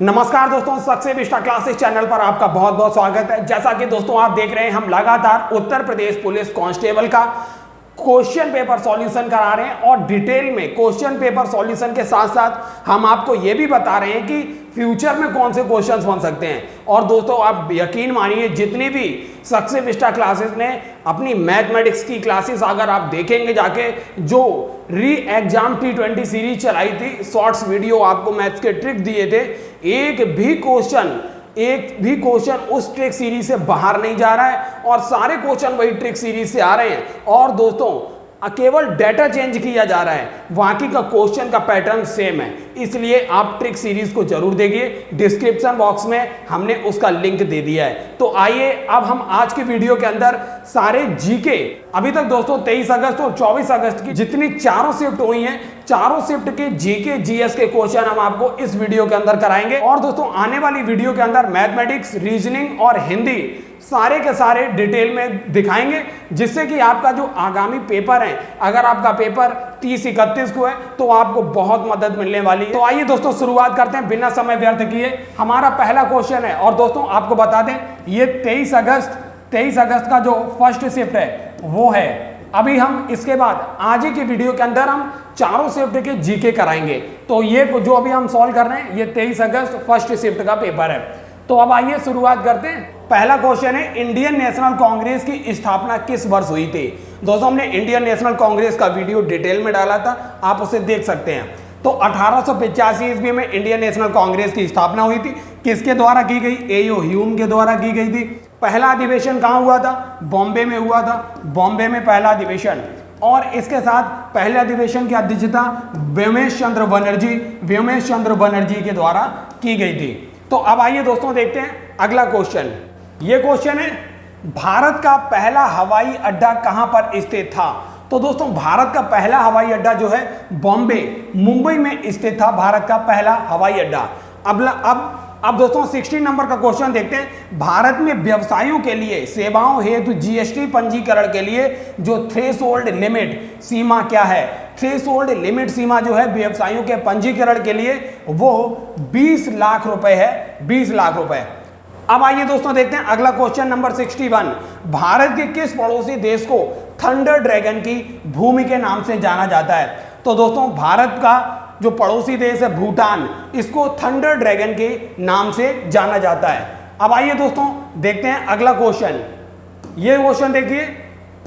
नमस्कार दोस्तों, success Vista classes channel पर आपका बहुत बहुत स्वागत है। जैसा कि दोस्तों आप देख रहे हैं, हम लगातार उत्तर प्रदेश पुलिस कांस्टेबल का क्वेश्चन पेपर सॉल्यूशन करा रहे हैं और डिटेल में क्वेश्चन पेपर सॉल्यूशन के साथ साथ हम आपको यह भी बता रहे हैं कि फ्यूचर में कौन से क्वेश्चंस बन सकते हैं। और दोस्तों आप यकीन मानिए, जितनी भी सक्सेस विस्टा क्लासेस ने अपनी मैथमेटिक्स की क्लासेस अगर आप देखेंगे जाके, जो री एग्जाम T20 सीरीज चलाई थी, शॉर्ट्स वीडियो आपको मैथ्स के ट्रिक दिए थे, एक भी क्वेश्चन उस ट्रिक सीरीज से बाहर नहीं जा रहा है और सारे क्वेश्चन वही ट्रिक सीरीज से आ रहे हैं। और दोस्तों केवल डेटा चेंज किया जा रहा है, बाकी का क्वेश्चन का पैटर्न सेम है। इसलिए आप ट्रिक सीरीज को जरूर देखिए, डिस्क्रिप्शन बॉक्स में हमने उसका लिंक दे दिया है। तो आइए अब हम आज की वीडियो के अंदर सारे जीके, अभी तक दोस्तों 23 अगस्त और 24 अगस्त की जितनी चारों शिफ्ट हुई हैं, चारों शिफ्ट के जीके जीएस के क्वेश्चन हम आपको इस वीडियो के अंदर कराएंगे। और दोस्तों आने वाली वीडियो के अंदर मैथमेटिक्स, रीजनिंग और हिंदी सारे के सारे डिटेल में दिखाएंगे, जिससे कि आपका जो आगामी पेपर है, अगर आपका पेपर 30-31 को है तो आपको बहुत मदद मिलने वाली है। तो आइए दोस्तों शुरुआत करते हैं बिना समय व्यर्थ किए। हमारा पहला क्वेश्चन है और दोस्तों आपको बता दें, ये 23 अगस्त का जो फर्स्ट शिफ्ट है वो है। अभी हम इसके बाद आज ही की वीडियो के अंदर हम चारों शिफ्ट के जीके कराएंगे। तो ये जो अभी हम सॉल्व कर रहे हैं, ये 23 अगस्त फर्स्ट शिफ्ट का पेपर है। तो अब आइए शुरुआत करते हैं। पहला क्वेश्चन है, इंडियन नेशनल कांग्रेस की स्थापना किस वर्ष हुई थी। दोस्तों हमने इंडियन नेशनल कांग्रेस का वीडियो डिटेल में डाला था, आप उसे देख सकते हैं। तो 1885 ईस्वी में इंडियन नेशनल कांग्रेस की स्थापना हुई थी। किसके द्वारा की गई? एओ ह्यूम के द्वारा की गई थी। पहला अधिवेशन कहाँ हुआ था? बॉम्बे में हुआ था, बॉम्बे में पहला अधिवेशन। और इसके साथ पहले अधिवेशन की अध्यक्षता व्योमेश चंद्र बनर्जी के द्वारा की गई थी। तो अब आइए दोस्तों देखते हैं अगला क्वेश्चन। ये क्वेश्चन है, भारत का पहला हवाई अड्डा कहां पर स्थित था। तो दोस्तों भारत का पहला हवाई अड्डा जो है बॉम्बे, मुंबई में स्थित था भारत का पहला हवाई अड्डा। अब दोस्तों 16 नंबर का क्वेश्चन देखते हैं। भारत में व्यवसायों के लिए सेवाओं हेतु जीएसटी पंजीकरण के लिए जो थ्रेशोल्ड लिमिट सीमा क्या है? थ्रेशोल्ड लिमिट सीमा जो है व्यवसायों के पंजीकरण के लिए वो 20 लाख रुपए है, 20 लाख रुपए। अब आइए दोस्तों देखते हैं अगला क्वेश्चन नंबर 61। भारत के किस पड़ोसी देश को थंडर ड्रैगन की भूमि के नाम से जाना जाता है? तो दोस्तों भारत का जो पड़ोसी देश है भूटान, इसको थंडर ड्रैगन के नाम से जाना जाता है। अब आइए दोस्तों देखते हैं अगला क्वेश्चन। ये क्वेश्चन देखिए,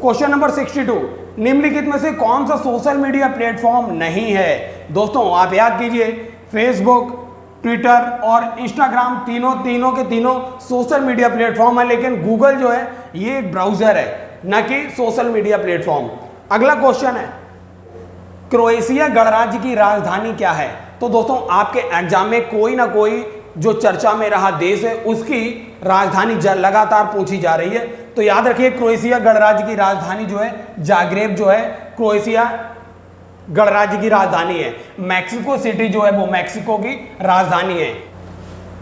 क्वेश्चन नंबर 62। निम्नलिखित में से कौन सा सोशल मीडिया प्लेटफॉर्म नहीं है? दोस्तों आप याद कीजिए, फेसबुक, ट्विटर और इंस्टाग्राम तीनों के तीनों सोशल मीडिया प्लेटफॉर्म है, लेकिन गूगल जो है ये एक ब्राउजर है, न कि सोशल मीडिया प्लेटफॉर्म। अगला क्वेश्चन है, क्रोएशिया गणराज्य की राजधानी क्या है? तो दोस्तों आपके एग्जाम में कोई ना कोई जो चर्चा में रहा देश है, उसकी राजधानी लगातार पूछी जा रही है। तो याद रखिए, क्रोएशिया गणराज्य की राजधानी जो है जाग्रेब जो है, क्रोएशिया गणराज्य की राजधानी है। मैक्सिको सिटी जो है वो मैक्सिको की राजधानी है।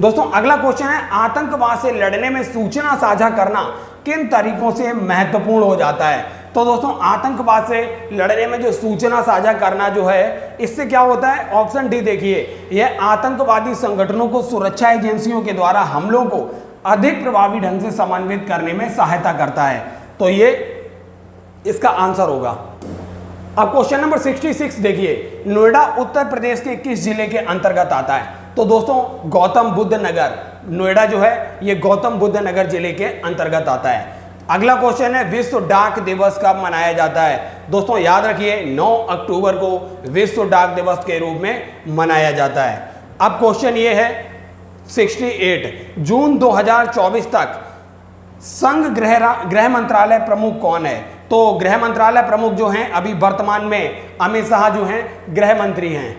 दोस्तों अगला क्वेश्चन है, आतंकवाद से लड़ने में सूचना साझा करना किन तरीकों से महत्वपूर्ण हो जाता है? तो दोस्तों आतंकवाद से लड़ने में जो सूचना साझा करना जो है, इससे क्या होता है? ऑप्शन डी देखिए, यह आतंकवादी संगठनों को सुरक्षा एजेंसियों के द्वारा हमलों को अधिक प्रभावी ढंग से समन्वित करने में सहायता करता है। तो ये इसका आंसर होगा। अब क्वेश्चन नंबर 66 देखिए, नोएडा उत्तर प्रदेश के किस जिले के अंतर्गत आता है? तो दोस्तों गौतम बुद्ध नगर, नोएडा जो है ये गौतम बुद्ध नगर जिले के अंतर्गत आता है। अगला क्वेश्चन है, विश्व डाक दिवस कब मनाया जाता है? दोस्तों याद रखिए 9 अक्टूबर को विश्व डाक दिवस के रूप में मनाया जाता है। अब क्वेश्चन ये है 68, जून 2024 तक संघ गृह मंत्रालय प्रमुख कौन है? तो गृह मंत्रालय प्रमुख जो हैं अभी वर्तमान में अमित शाह जो हैं गृह मंत्री हैं।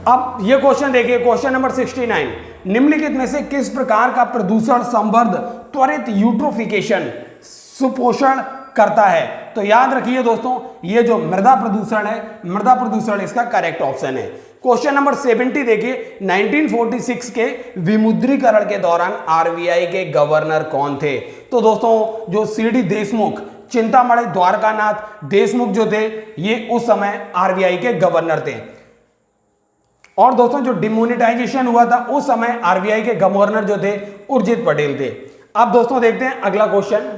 अब ये क्वेश्चन देखिए, क्वेश्चन नंबर 69। निम्नलिखित में से किस प्रकार का प्रदूषण संवर्ध त्वरित यूट्रोफिकेशन सुपोषण करता है? तो याद रखिए दोस्तों, ये जो मृदा प्रदूषण है, मृदा प्रदूषण इसका करेक्ट ऑप्शन है। क्वेश्चन नंबर 70 देखिए, 1946 के विमुद्रीकरण के दौरान आरबीआई के गवर्नर कौन थे? तो दोस्तों जो सीडी देशमुख, चिंतामणि द्वारकानाथ देशमुख जो थे, ये उस समय आरबीआई के गवर्नर थे। और दोस्तों जो डिमोनेटाइजेशन हुआ था उस समय आरबीआई के गवर्नर जो थे उर्जित पटेल थे। अब दोस्तों देखते हैं अगला क्वेश्चन।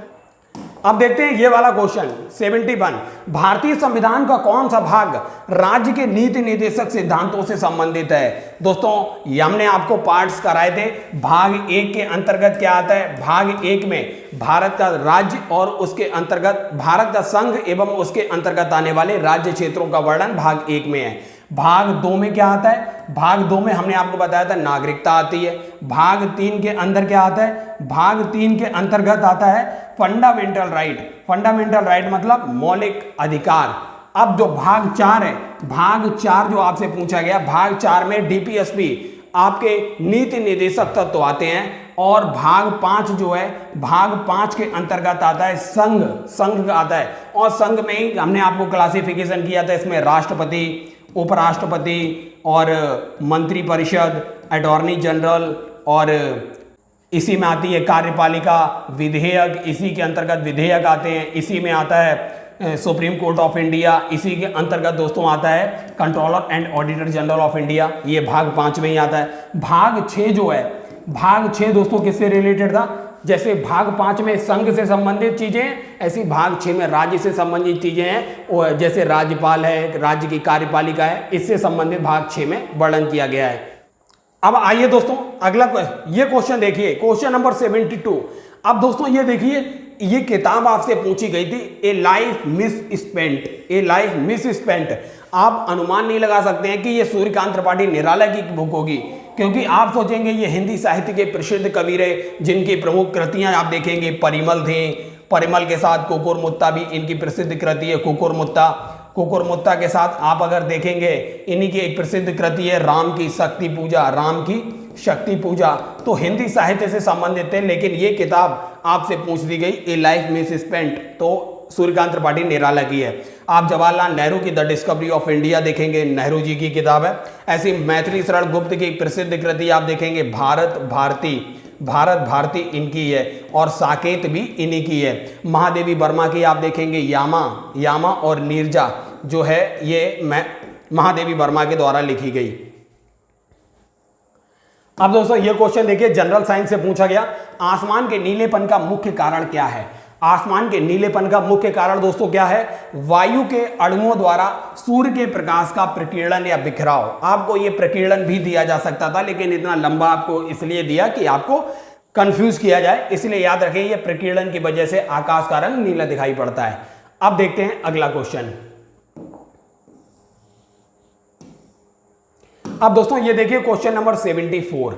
अब देखते हैं ये वाला क्वेश्चन 71। भारतीय संविधान का कौन सा भाग राज्य के नीति निर्देशक सिद्धांतों से संबंधित है? दोस्तों ये हमने आपको पार्ट्स कराए थे। भाग 1 के अंतर्गत क्या आता है? भाग 1 में भारत का राज्य और उसके अंतर्गत भारत का संघ एवं उसके अंतर्गत आने वाले राज्य क्षेत्रों का वर्णन भाग 1 में है। भाग 2 में क्या आता है? भाग 2 में हमने आपको बताया था नागरिकता आती है। भाग 3 के अंदर क्या आता है? भाग 3 के अंतर्गत आता है फंडामेंटल राइट। फंडामेंटल राइट मतलब मौलिक अधिकार। अब जो भाग 4 है, भाग 4 जो आपसे पूछा गया, भाग 4 में डीपीएसपी आपके नीति निर्देशक तत्व आते हैं। और भाग 5 जो है, भाग 5 के अंतर्गत आता है संघ आता है। और संघ में ही हमने आपको क्लासिफिकेशन किया था, इसमें राष्ट्रपति, उपराष्ट्रपति और मंत्रिपरिषद, अटॉर्नी जनरल, और इसी में आती है कार्यपालिका, विधेयक, इसी के अंतर्गत विधेयक आते हैं। इसी में आता है सुप्रीम कोर्ट ऑफ इंडिया, इसी के अंतर्गत दोस्तों आता है controller and auditor general of India. ये भाग 5 में ही आता है। भाग 6 जो है, भाग 6 दोस्तों किससे रिलेटेड था? जैसे भाग 5 में संघ से संबंधित चीजें, ऐसी भाग 6 में राज्य से संबंधित चीजें हैं। और जैसे राज्यपाल है, राज्य की कार्यपालिका है, इससे संबंधित भाग 6 में वर्णन किया गया है। अब आइए दोस्तों अगला ये क्वेश्चन देखिए, क्वेश्चन नंबर 72। अब दोस्तों ये देखिए, ये किताब आपसे पूछी गई थी, ए लाइफ मिस स्पेंट, ए लाइफ मिस स्पेंट। आप अनुमान नहीं लगा सकते हैं कि ये सूर्यकांत त्रिपाठी निराला की बुक होगी, क्योंकि आप सोचेंगे ये हिंदी साहित्य के प्रसिद्ध कवि रहे, जिनकी प्रमुख कृतियां आप देखेंगे परिमल थी। परिमल के साथ कुकुरमुत्ता भी इनकी प्रसिद्ध कृति है, कुकुरमुत्ता। कुकुरमुत्ता के साथ आप अगर देखेंगे, इन्हीं की एक प्रसिद्ध कृति है राम की शक्ति पूजा, राम की शक्ति पूजा। तो हिंदी साहित्य से संबंधित थे, लेकिन ये किताब आपसे पूछ दी गई, ए लाइफ मिस स्पेंट, तो सूर्यकांत त्रिपाठी निराला की है। आप जवाहरलाल नेहरू की द डिस्कवरी ऑफ इंडिया देखेंगे, नेहरू जी की किताब है। ऐसी मैथिली शरण गुप्त की प्रसिद्ध कृति आप देखेंगे भारत भारती, भारत भारती इनकी है। और साकेत भी इन्हीं की है। महादेवी वर्मा की आप देखेंगे यामा और नीरजा जो है, ये महादेवी वर्मा के द्वारा लिखी गई। अब दोस्तों ये क्वेश्चन देखिए, जनरल साइंस से पूछा गया, आसमान के नीलेपन का मुख्य कारण क्या है? आसमान के नीलेपन का मुख्य कारण दोस्तों क्या है? वायु के अणुओं द्वारा सूर्य के प्रकाश का प्रकीर्णन या बिखराव। आपको ये प्रकीर्णन भी दिया जा सकता था, लेकिन इतना लंबा आपको इसलिए दिया कि आपको कंफ्यूज किया जाए, इसलिए याद रखें ये प्रकीर्णन की वजह से आकाश का रंग नीला दिखाई पड़ता है। अब देखते हैं अगला क्वेश्चन। अब दोस्तों ये देखिए क्वेश्चन नंबर 74।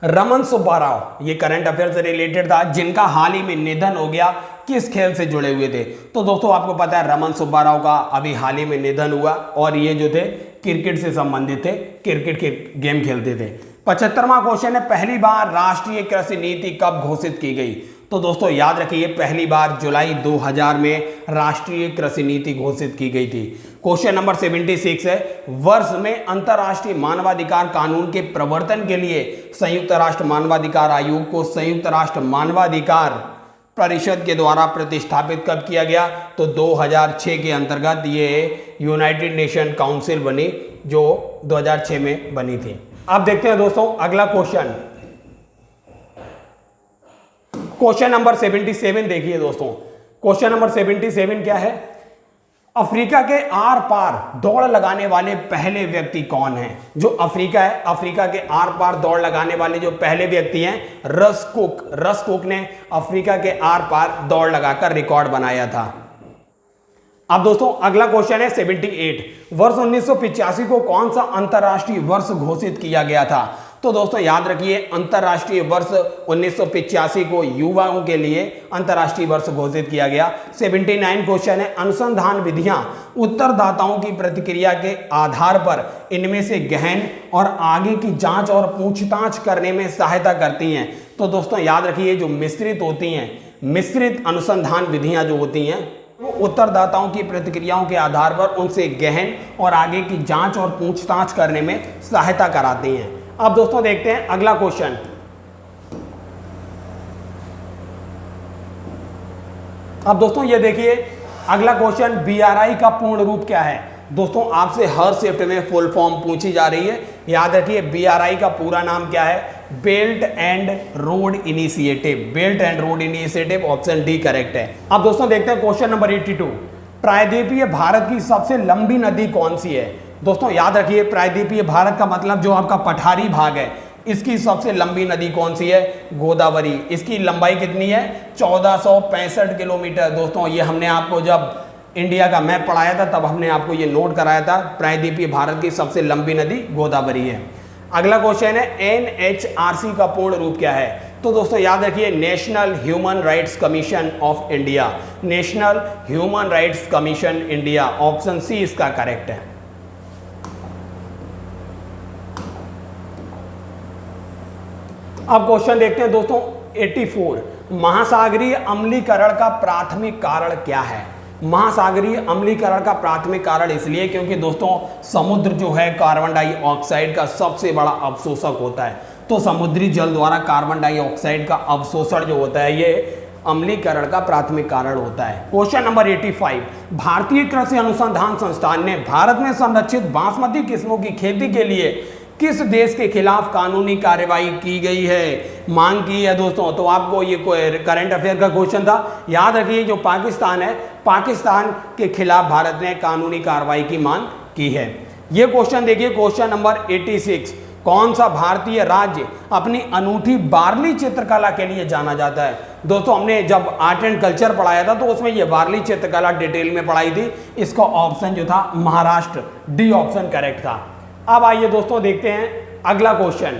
रमन सुब्बा राव, ये करंट अफेयर से रिलेटेड था, जिनका हाल ही में निधन हो गया, किस खेल से जुड़े हुए थे? तो दोस्तों आपको पता है रमन सुब्बा राव का अभी हाल ही में निधन हुआ, और ये जो थे क्रिकेट से संबंधित थे, क्रिकेट के गेम खेलते थे। 75वां क्वेश्चन है, पहली बार राष्ट्रीय कृषि नीति कब घोषित की गई? तो दोस्तों याद रखिए, पहली बार जुलाई 2000 में राष्ट्रीय कृषि नीति घोषित की गई थी। क्वेश्चन नंबर 76 है, वर्ष में अंतर्राष्ट्रीय मानवाधिकार कानून के प्रवर्तन के लिए संयुक्त राष्ट्र मानवाधिकार आयोग को संयुक्त राष्ट्र मानवाधिकार परिषद के द्वारा प्रतिष्ठापित कब किया गया? तो 2006 के अंतर्गत ये यूनाइटेड नेशन काउंसिल बनी, जो 2006 में बनी थी। अब देखते हैं दोस्तों अगला क्वेश्चन, क्वेश्चन नंबर 77 देखिए दोस्तों। क्वेश्चन नंबर 77 क्या है? अफ्रीका के आर पार दौड़ लगाने वाले पहले व्यक्ति कौन हैं? जो अफ्रीका है, अफ्रीका के आर पार दौड़ लगाने वाले जो पहले व्यक्ति हैं, रस कुक ने अफ्रीका के आर पार दौड़ लगाकर रिकॉर्ड बनाया था। अब दोस्तों अगला क्वेश्चन है 78। वर्ष 1985 को कौन सा अंतरराष्ट्रीय वर्ष घोषित किया गया था? तो दोस्तों याद रखिए, अंतरराष्ट्रीय वर्ष 1985 को युवाओं के लिए अंतरराष्ट्रीय वर्ष घोषित किया गया। 79 क्वेश्चन है, अनुसंधान विधियां उत्तरदाताओं की प्रतिक्रिया के आधार पर इनमें से गहन और आगे की जांच और पूछताछ करने में सहायता करती हैं। तो दोस्तों याद रखिए, जो मिश्रित होती हैं, मिश्रित अनुसंधान विधियां जो होती हैं, वो उत्तरदाताओं की प्रतिक्रियाओं के आधार पर उनसे गहन और आगे की जांच और पूछताछ करने में सहायता कराती हैं। अब दोस्तों देखते हैं अगला क्वेश्चन। अब दोस्तों ये देखिए अगला क्वेश्चन, बीआरआई का पूर्ण रूप क्या है? दोस्तों आपसे हर शिफ्ट में फुल फॉर्म पूछी जा रही है, याद रखिए BRI का पूरा नाम क्या है, belt and road initiative, belt and road initiative, option D correct है। अब दोस्तों देखते हैं क्वेश्चन नंबर 82, प्रायद्वीपीय भारत की सबसे लंबी नदी कौन सी है। दोस्तों याद रखिए प्रायद्वीपीय भारत का मतलब जो आपका पठारी भाग है, इसकी सबसे लंबी नदी कौन सी है, गोदावरी। इसकी लंबाई कितनी है, 1465 किलोमीटर। दोस्तों ये हमने आपको जब इंडिया का मैप पढ़ाया था तब हमने आपको ये नोट कराया था, प्रायद्वीपीय भारत की सबसे लंबी नदी गोदावरी है। अगला क्वेश्चन है NHRC का पूर्ण रूप क्या है। तो दोस्तों याद रखिए National Human Rights Commission of India, National Human Rights Commission India, option C इसका करेक्ट है। अब क्वेश्चन देखते हैं दोस्तों 84, महासागरीय अम्लीकरण का प्राथमिक कारण क्या है। महासागरीय अम्लीकरण का प्राथमिक कारण इसलिए क्योंकि दोस्तों समुद्र जो है कार्बन डाइऑक्साइड का सबसे बड़ा अवशोषक होता है, तो समुद्री जल द्वारा कार्बन डाइऑक्साइड का अवशोषण जो होता है ये अम्लीकरण का प्राथमिक कारण होता है। क्वेश्चन नंबर 85, भारतीय कृषि अनुसंधान संस्थान ने भारत में संरक्षित बासमती किस्मों की खेती के लिए किस देश के खिलाफ कानूनी कार्रवाई की गई है, मांग की है। दोस्तों तो आपको ये करंट अफेयर का क्वेश्चन था, याद रखिए जो पाकिस्तान है, पाकिस्तान के खिलाफ भारत ने कानूनी कार्रवाई की मांग की है। ये क्वेश्चन देखिए क्वेश्चन नंबर 86, कौन सा भारतीय राज्य अपनी अनूठी बार्ली चित्रकला के लिए जाना जाता है। दोस्तों हमने जब आर्ट एंड कल्चर पढ़ाया था तो उसमें ये बार्ली चित्रकला डिटेल में पढ़ाई थी, इसका ऑप्शन जो था महाराष्ट्र, डी ऑप्शन करेक्ट था। अब आइए दोस्तों देखते हैं अगला क्वेश्चन।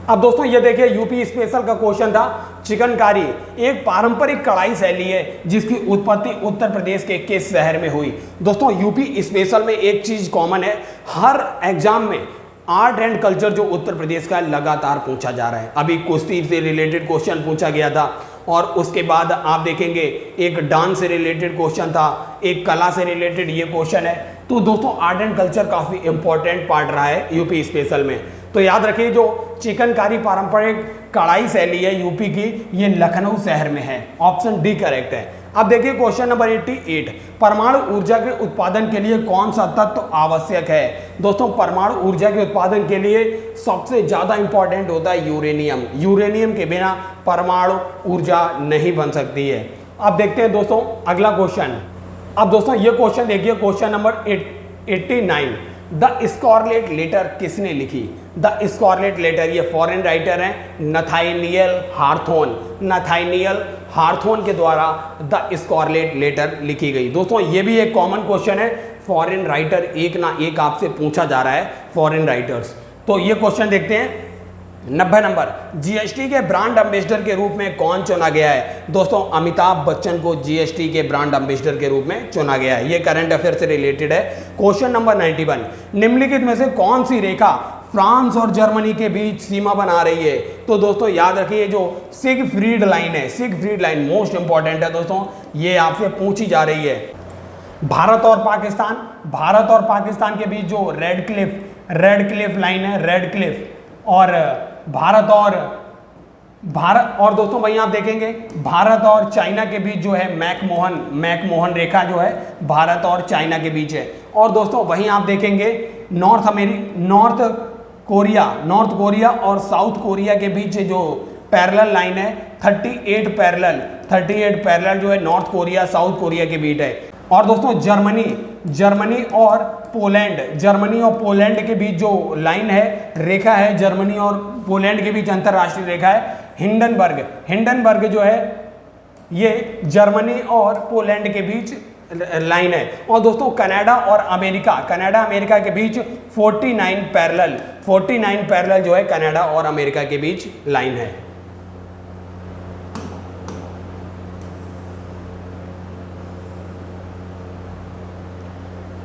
अब दोस्तों ये देखिए यूपी स्पेशल का क्वेश्चन था, चिकनकारी एक पारंपरिक कढ़ाई शैली है जिसकी उत्पत्ति उत्तर प्रदेश के किस शहर में हुई। दोस्तों यूपी स्पेशल में एक चीज कॉमन है, हर एग्जाम में आर्ट एंड कल्चर जो उत्तर प्रदेश का लगातार पूछा जा रहा है। अभी कुश्ती से रिलेटेड क्वेश्चन पूछा गया था और उसके बाद आप देखेंगे एक डांस से रिलेटेड क्वेश्चन था, एक कला से रिलेटेड ये क्वेश्चन है। तो दोस्तों आर्ट एंड कल्चर काफी इंपॉर्टेंट पार्ट रहा है यूपी स्पेशल में। तो याद रखिए जो चिकनकारी पारंपरिक कढ़ाई शैली है यूपी की, ये लखनऊ शहर में है, ऑप्शन डी करेक्ट है। अब देखिए क्वेश्चन नंबर 88, परमाणु ऊर्जा के उत्पादन के लिए कौन सा तत्व आवश्यक है। दोस्तों परमाणु ऊर्जा के उत्पादन के लिए सबसे ज्यादा इंपॉर्टेंट होता है यूरेनियम, यूरेनियम के बिना परमाणु ऊर्जा नहीं बन सकती है। अब देखते हैं दोस्तों अगला क्वेश्चन। अब दोस्तों ये क्वेश्चन देखिए question number 89, the Scarlet Letter किसने लिखी। द स्कारलेट लेटर ये फॉरेन राइटर हैं नथानिएल हार्थोन, नथानिएल हार्थोन के द्वारा द स्कारलेट लेटर लिखी गई। दोस्तों ये भी एक कॉमन क्वेश्चन है, फॉरेन राइटर एक ना एक आपसे पूछा जा रहा है, फॉरेन राइटर्स। तो ये क्वेश्चन देखते हैं 90 नंबर, जीएसटी के ब्रांड एम्बेसडर के रूप में कौन चुना गया है। दोस्तों अमिताभ बच्चन को जीएसटी के ब्रांड एम्बेसडर के रूप में चुना गया है, ये करंट अफेयर से रिलेटेड है। क्वेश्चन नंबर 91, निम्नलिखित में से कौन सी रेखा फ्रांस और जर्मनी के बीच सीमा बना रही है। तो दोस्तों याद रखिए जो सिगफ्रीड लाइन है, सिगफ्रीड लाइन मोस्ट इंपॉर्टेंट है दोस्तों, ये आपसे पूछी जा रही है। भारत और पाकिस्तान के बीच जो रेड क्लिफ लाइन है, रेड क्लिफ, और भारत और दोस्तों वहीं आप देखेंगे भारत और चाइना के बीच जो है मैकमोहन रेखा जो है भारत और चाइना के बीच है। और दोस्तों वहीं आप देखेंगे नॉर्थ कोरिया और साउथ कोरिया के बीच जो पैरेलल लाइन है 38 पैरेलल जो है नॉर्थ कोरिया साउथ कोरिया के बीच है। और दोस्तों जर्मनी और पोलैंड के बीच जो लाइन है, रेखा है, जर्मनी और पोलैंड के बीच अंतरराष्ट्रीय रेखा है हिंडनबर्ग जो है ये जर्मनी और पोलैंड के बीच लाइन है। और दोस्तों कनाडा अमेरिका के बीच 49 पैरेलल जो है कनाडा और अमेरिका के बीच लाइन है।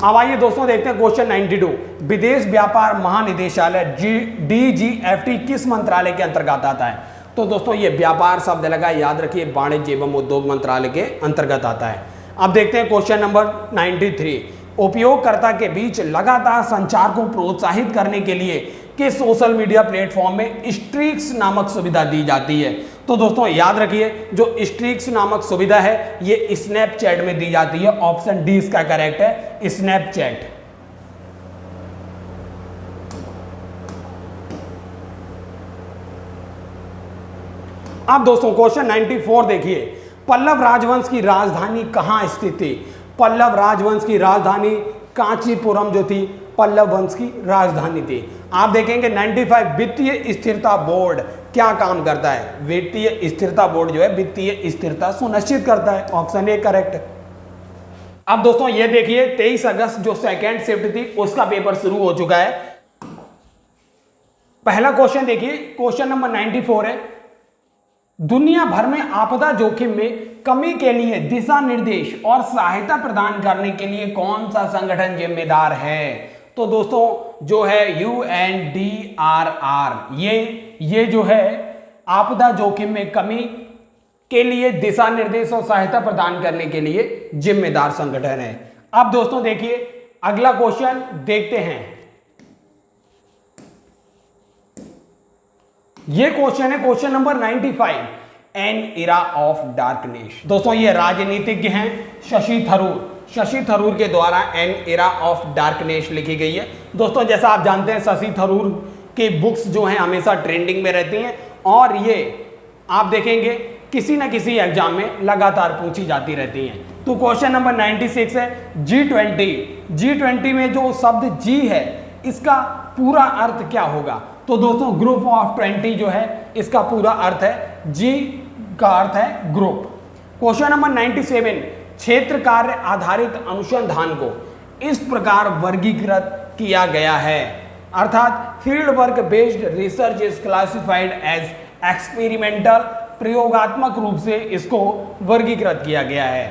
अब आइए दोस्तों देखते हैं क्वेश्चन 92, विदेश व्यापार महानिदेशालय DGFT किस मंत्रालय के अंतर्गत आता है। तो दोस्तों ये व्यापार शब्द लगा, याद रखिए वाणिज्य एवं उद्योग मंत्रालय के अंतर्गत आता है। अब देखते हैं क्वेश्चन नंबर 93, उपयोगकर्ता के बीच लगातार संचार को प्रोत्साहित करने के लिए किस सोशल मीडिया प्लेटफॉर्म में स्ट्रीक्स नामक सुविधा दी जाती है। तो दोस्तों याद रखिए, जो स्ट्रीक्स नामक सुविधा है ये स्नैपचैट में दी जाती है। ऑप्शन डी इसका करेक्ट है, स्नैपचैट। अब दोस्तों क्वेश्चन 94 देखिए, पल्लव राजवंश की राजधानी कहां स्थित थी? पल्लव राजवंश की राजधानी कांचीपुरम जो थी पल्लव वंश की राजधानी थी। आप देखेंगे 95 वित्तीय स्थिरता बोर्ड क्या काम करता है? वित्तीय स्थिरता बोर्ड जो है वित्तीय स्थिरता सुनिश्चित करता है। ऑप्शन ए करेक्ट है। अब दोस्तों ये देखिए 23 अगस्त जो सेकेंड शिफ्ट थी उसका पेपर शुरू हो चुका है। पहला क्वेश्चन देखिए, क्वेश्चन नंबर 94 है, दुनिया भर में आपदा जोखिम में कमी के लिए दिशा निर्देश और सहायता प्रदान करने के लिए कौन सा संगठन जिम्मेदार है? तो दोस्तों जो है UNDRR, ये जो है आपदा जोखिम में कमी के लिए दिशा निर्देश और सहायता प्रदान करने के लिए जिम्मेदार संगठन है। अब दोस्तों देखिए अगला क्वेश्चन देखते हैं। ये क्वेश्चन है question number 95, N era of darkness. दोस्तों ये राजनीतिज्ञ हैं शशि थरूर। शशि थरूर के द्वारा एन इरा ऑफ डार्कनेस लिखी गई है। दोस्तों जैसा आप जानते हैं शशि थरूर की बुक्स जो हैं हमेशा ट्रेंडिंग में रहती हैं और ये आप देखेंगे किसी न किसी एग्जाम में लगातार पूछी जाती रहती हैं। तो क्वेश्चन नंबर 96 है G20। G20 में जो शब्द G है इसका पूरा अर्थ क्या होगा? तो दोस्तों ग्रुप ऑफ 20 जो है इसका पूरा अर्थ है, G का अर्थ है ग्रुप। क्वेश्चन नंबर 97, क्षेत्र कार्य आधारित अनुसंधान को इस प्रकार वर्गीकृत किया गया है, अर्थात field work based research is classified as experimental, प्रयोगात्मक रूप से इसको वर्गीकृत किया गया है।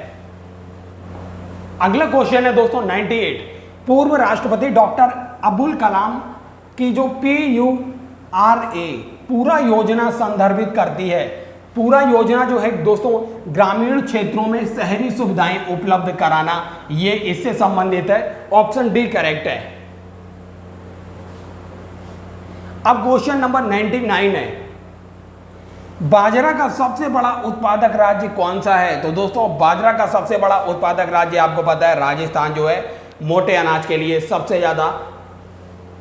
अगला क्वेश्चन है दोस्तों 98, पूर्व राष्ट्रपति डॉक्टर अब्दुल कलाम की जो PURA पूरा योजना संदर्भित करती है। पूरा योजना जो है दोस्तों ग्रामीण क्षेत्रों में शहरी सुविधाएं उपलब्ध कराना, ये इससे संबंधित है। ऑप्शन डी करेक्ट है। अब क्वेश्चन नंबर 99 है, बाजरा का सबसे बड़ा उत्पादक राज्य कौन सा है? तो दोस्तों बाजरा का सबसे बड़ा उत्पादक राज्य आपको पता है राजस्थान जो है मोटे अनाज के लिए सबसे ज्यादा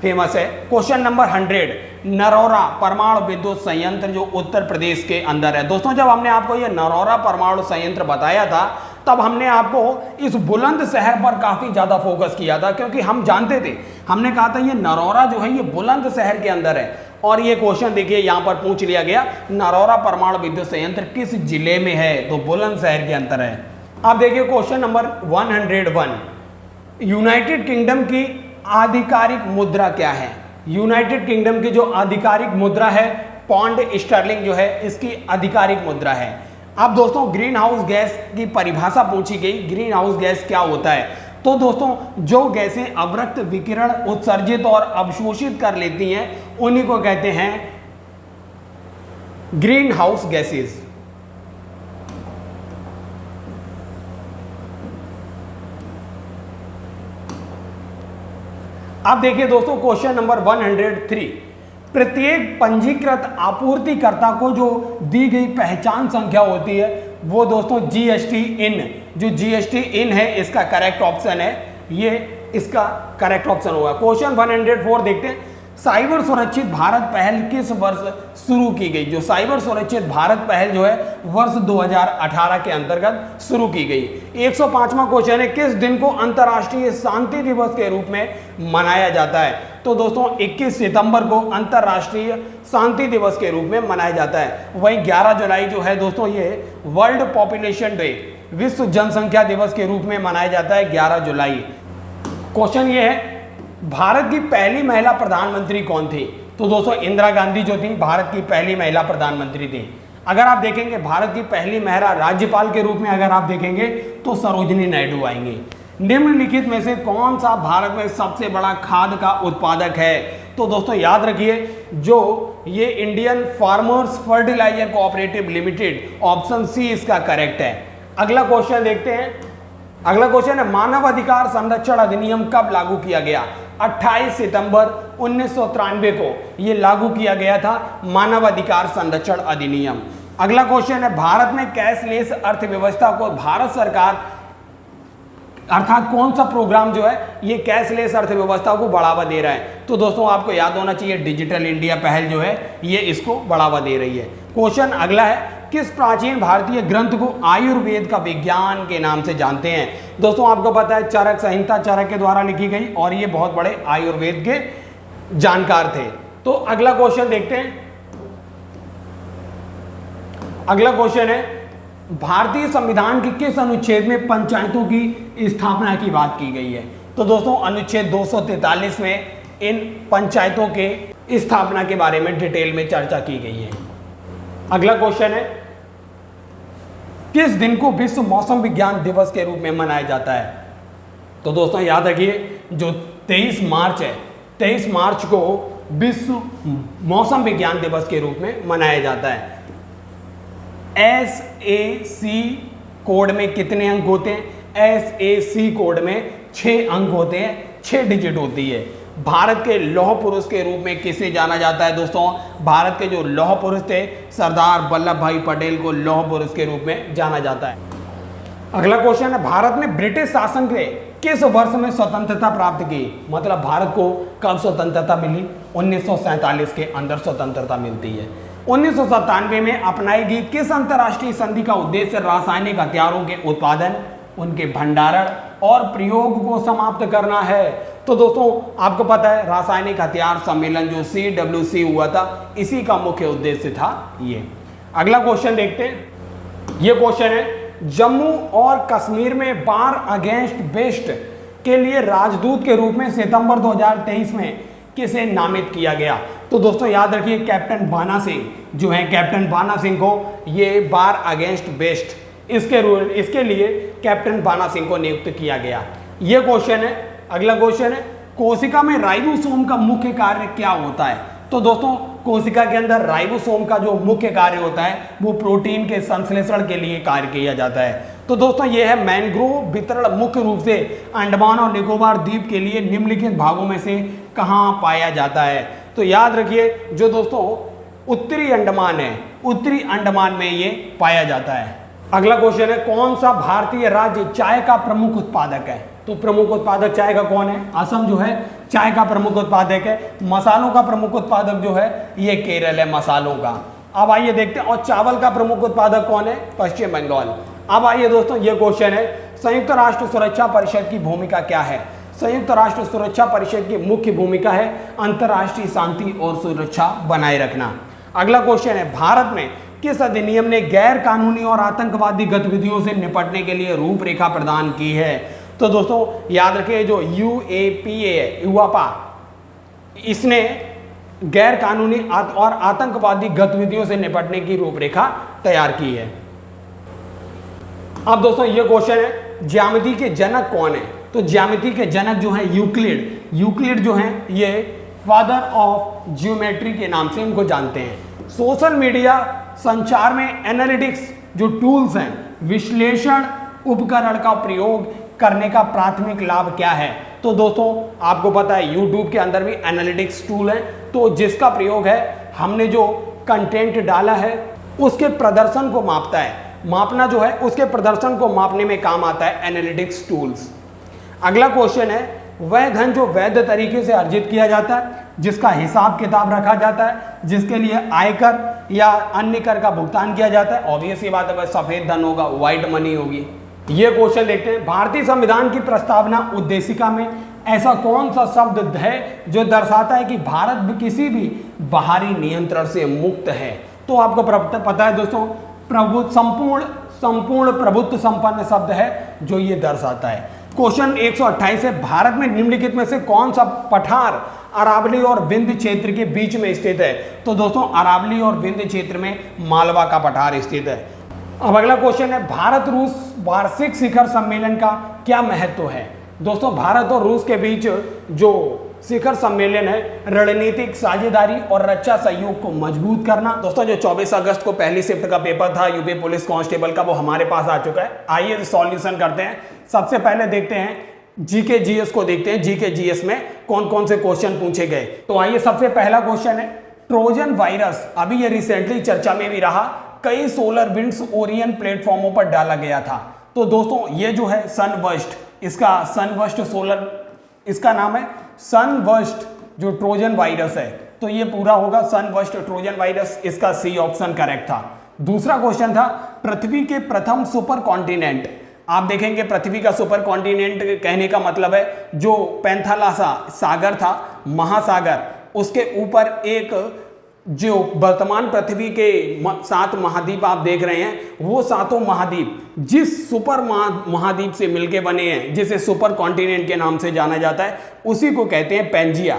फेमस है। क्वेश्चन नंबर 100, नरौरा परमाणु विद्युत संयंत्र जो उत्तर प्रदेश के अंदर है। दोस्तों जब हमने आपको ये नरौरा परमाणु संयंत्र बताया था तब हमने आपको इस बुलंद शहर पर काफी ज्यादा फोकस किया था, क्योंकि हम जानते थे, हमने कहा था ये नरौरा जो है ये बुलंद शहर के अंदर है। और ये क्वेश्चन देखिए यहां पर पूछ लिया गया, नरौरा परमाणु विद्युत संयंत्र किस जिले में है? तो बुलंद शहर के अंदर है। अब देखिए क्वेश्चन नंबर 101, यूनाइटेड किंगडम की आधिकारिक मुद्रा क्या है? यूनाइटेड किंगडम की जो आधिकारिक मुद्रा है पौंड स्टर्लिंग जो है इसकी आधिकारिक मुद्रा है। अब दोस्तों ग्रीन हाउस गैस की परिभाषा पूछी गई, ग्रीन हाउस गैस क्या होता है? तो दोस्तों जो गैसें अवरक्त विकिरण उत्सर्जित और अवशोषित कर लेती हैं उन्हीं को कहते हैं ग्रीन हाउस गैसेस। अब देखिए दोस्तों क्वेश्चन नंबर 103, प्रत्येक पंजीकृत आपूर्तिकर्ता को जो दी गई पहचान संख्या होती है वो दोस्तों GST इन, जो GST इन है इसका करेक्ट ऑप्शन है, ये इसका करेक्ट ऑप्शन होगा। क्वेश्चन 104 देखते हैं, साइबर सुरक्षित भारत पहल किस वर्ष शुरू की गई? जो साइबर सुरक्षित भारत पहल जो है वर्ष 2018 के अंतर्गत शुरू की गई। 105वां क्वेश्चन है, किस दिन को अंतर्राष्ट्रीय शांति दिवस के रूप में मनाया जाता है? तो दोस्तों 21 सितंबर को अंतर्राष्ट्रीय शांति दिवस के रूप में मनाया जाता है। वहीं 11 जुलाई जो है दोस्तों ये वर्ल्ड पॉपुलेशन डे, विश्व जनसंख्या दिवस के रूप में मनाया जाता है 11 जुलाई। क्वेश्चन ये है, भारत की पहली महिला प्रधानमंत्री कौन थी? तो दोस्तों इंदिरा गांधी जो थी भारत की पहली महिला प्रधानमंत्री थी। अगर आप देखेंगे भारत की पहली महिला राज्यपाल के रूप में अगर आप देखेंगे तो सरोजिनी नायडू आएंगे। निम्नलिखित में से कौन सा भारत में सबसे बड़ा खाद का उत्पादक है? तो दोस्तों याद रखिए जो ये Indian Farmers Fertiliser Cooperative Limited, option C इसका करेक्ट है। अगला क्वेश्चन देखते हैं। अगला क्वेश्चन है, मानव अधिकार संरक्षण अधिनियम कब लागू किया गया? 28 सितंबर 1993 को ये लागू किया गया था मानव अधिकार संरक्षण अधिनियम। अगला क्वेश्चन है, भारत में कैशलेस अर्थव्यवस्था को भारत सरकार अर्थात कौन सा प्रोग्राम जो है ये कैशलेस अर्थव्यवस्था को बढ़ावा दे रहा है? तो दोस्तों आपको याद होना चाहिए डिजिटल इंडिया पहल जो है ये इसको बढ़ावा दे रही है। क्वेश्चन अगला है, किस प्राचीन भारतीय ग्रंथ को आयुर्वेद का विज्ञान के नाम से जानते हैं? दोस्तों आपको पता है चरक संहिता चरक के द्वारा लिखी गई और ये बहुत बड़े आयुर्वेद के जानकार थे। तो अगला क्वेश्चन देखते हैं। अगला क्वेश्चन है, भारतीय संविधान के किस अनुच्छेद में पंचायतों की स्थापना की बात की गई है? तो दोस्तों अनुच्छेद 243 में इन पंचायतों के स्थापना के बारे में डिटेल में चर्चा की गई है। अगला क्वेश्चन है, किस दिन को विश्व मौसम विज्ञान दिवस के रूप में मनाया जाता है? तो दोस्तों याद रखिए जो 23 मार्च है, 23 मार्च को विश्व मौसम विज्ञान दिवस के रूप में मनाया जाता है। SAC कोड में कितने अंक होते हैं? SAC कोड में 6 अंक होते हैं, 6 डिजिट होती है। भारत के लौह पुरुष के रूप में किसे जाना जाता है? दोस्तों भारत के जो लौह पुरुष थे सरदार वल्लभ भाई पटेल को लौह पुरुष के रूप में जाना जाता है। अगला क्वेश्चन है, भारत ने ब्रिटिश शासन के किस वर्ष में स्वतंत्रता प्राप्त की? मतलब भारत को कब स्वतंत्रता मिली? 1947 के अंदर स्वतंत्रता मिलती है। 1997 में अपनाई गई किस अंतर्राष्ट्रीय संधि का उद्देश्य रासायनिक हथियारों के उत्पादन, उनके भंडारण और प्रयोग को समाप्त करना है? तो दोस्तों आपको पता है रासायनिक हथियार सम्मेलन जो CWC हुआ था, इसी का मुख्य उद्देश्य था ये। अगला क्वेश्चन देखते हैं। ये क्वेश्चन है, जम्मू और कश्मीर में वार अगेंस्ट वेस्ट के लिए राजदूत के रूप में सितंबर 2023 में किसे नामित किया गया? तो दोस्तों याद रखिए कैप्टन बाना सिंह जो है, कैप्टन बाना सिंह को ये वार अगेंस्ट वेस्ट इसके लिए कैप्टन बाना सिंह को नियुक्त किया गया। ये क्वेश्चन है। अगला क्वेश्चन है, कोशिका में राइबोसोम का मुख्य कार्य क्या होता है? तो दोस्तों कोशिका के अंदर राइबोसोम का जो मुख्य कार्य होता है वो प्रोटीन के संश्लेषण के लिए कार्य किया जाता है। तो दोस्तों ये है मैंग्रोव वितरण मुख्य रूप से अंडमान और निकोबार द्वीप के लिए निम्नलिखित भागों में से कहाँ पाया जाता है? तो याद रखिए जो दोस्तों उत्तरी अंडमान है, उत्तरी अंडमान में ये पाया जाता है। अगला क्वेश्चन है, कौन सा भारतीय राज्य चाय का प्रमुख उत्पादक है? तो प्रमुख उत्पादक चाय का कौन है? असम जो है चाय का प्रमुख उत्पादक है। मसालों का प्रमुख उत्पादक जो है ये केरल है मसालों का। अब आइए देखते हैं, और चावल का प्रमुख उत्पादक कौन है? पश्चिम बंगाल। अब आइए दोस्तों ये क्वेश्चन है, संयुक्त राष्ट्र सुरक्षा परिषद की भूमिका क्या है? संयुक्त राष्ट्र सुरक्षा परिषद की मुख्य भूमिका है अंतर्राष्ट्रीय शांति और सुरक्षा बनाए रखना। अगला क्वेश्चन है, भारत में किस अधिनियम ने गैर कानूनी और आतंकवादी गतिविधियों से निपटने के लिए रूपरेखा प्रदान की है? तो दोस्तों याद रखिए जो UAPA है, यूआपा, इसने गैर कानूनी और आतंकवादी गतिविधियों से निपटने की रूपरेखा तैयार की है। अब दोस्तों ये क्वेश्चन है, ज्यामिति के जनक कौन है? तो ज्यामिति के जनक जो है यूक्लिड। यूक्लिड जो है ये फादर ऑफ ज्योमेट्री के नाम से इनको जानते हैं। सोशल मीडिया संचार में एनालिटिक्स जो टूल्स हैं, विश्लेषण उपकरण का प्रयोग करने का प्राथमिक लाभ क्या है? तो दोस्तों आपको पता है YouTube के अंदर भी एनालिटिक्स टूल है, तो जिसका प्रयोग है हमने जो कंटेंट डाला है उसके प्रदर्शन को मापता है। मापना जो है उसके प्रदर्शन को मापने में काम आता है एनालिटिक्स टूल्स। अगला क्वेश्चन है, वह धन जो वैध तरीके से अर्जित किया जाता है, जिसका हिसाब किताब रखा जाता है, जिसके लिए आयकर या अन्य कर का भुगतान किया जाता है, ऑब्वियस ये बात है सफेद धन होगा, व्हाइट मनी होगी। ये क्वेश्चन देखते हैं, भारतीय संविधान की प्रस्तावना उद्देशिका में ऐसा कौन सा शब्द है जो दर्शाता है कि भारत किसी भी बाहरी नियंत्रण से मुक्त है? तो आपको पता है दोस्तों संपूर्ण प्रभुत्व संपन्न शब्द है जो ये दर्शाता है। क्वेश्चन 128 है, भारत में निम्नलिखित में से कौन सा पठार अरावली और विंध्य क्षेत्र के बीच में स्थित है? तो दोस्तों अरावली और विंध्य क्षेत्र में मालवा का पठार स्थित है। अब अगला क्वेश्चन है, भारत रूस वार्षिक शिखर सम्मेलन का क्या महत्व है? दोस्तों भारत और रूस के बीच जो शिखर सम्मेलन है रणनीतिक साझेदारी और रक्षा सहयोग को मजबूत करना। दोस्तों जो 24 अगस्त को पहली शिफ्ट का पेपर था यूपी पुलिस कांस्टेबल का, वो हमारे पास आ चुका है। आइए सॉल्यूशन करते हैं। सबसे पहले देखते हैं जीके जीएस को, देखते हैं जीके जीएस में कौन कौन से क्वेश्चन पूछे गए। तो आइए सबसे पहला क्वेश्चन है, ट्रोजन वायरस अभी ये रिसेंटली चर्चा में भी रहा, कई सोलर विंड्स ओरियन प्लेटफॉर्मों पर डाला गया था। तो दोस्तों ये जो है सनबर्स्ट, इसका सनबर्स्ट सोलर, इसका नाम है सनबर्स्ट जो ट्रोजन वायरस है, तो ये पूरा होगा सनबर्स्ट ट्रोजन वायरस, इसका सी ऑप्शन करेक्ट था। दूसरा क्वेश्चन था पृथ्वी के प्रथम सुपर कॉन्टिनेंट। आप देखेंगे पृथ्वी का सुपर कॉन्टिनेंट कहने का मतलब है जो पैंथालासा सागर था, महासागर, उसके ऊपर एक जो वर्तमान पृथ्वी के 7 महाद्वीप आप देख रहे हैं, वो 7 महाद्वीप जिस सुपर महाद्वीप से मिलके बने हैं, जिसे सुपर कॉन्टिनेंट के नाम से जाना जाता है, उसी को कहते हैं पैंजिया।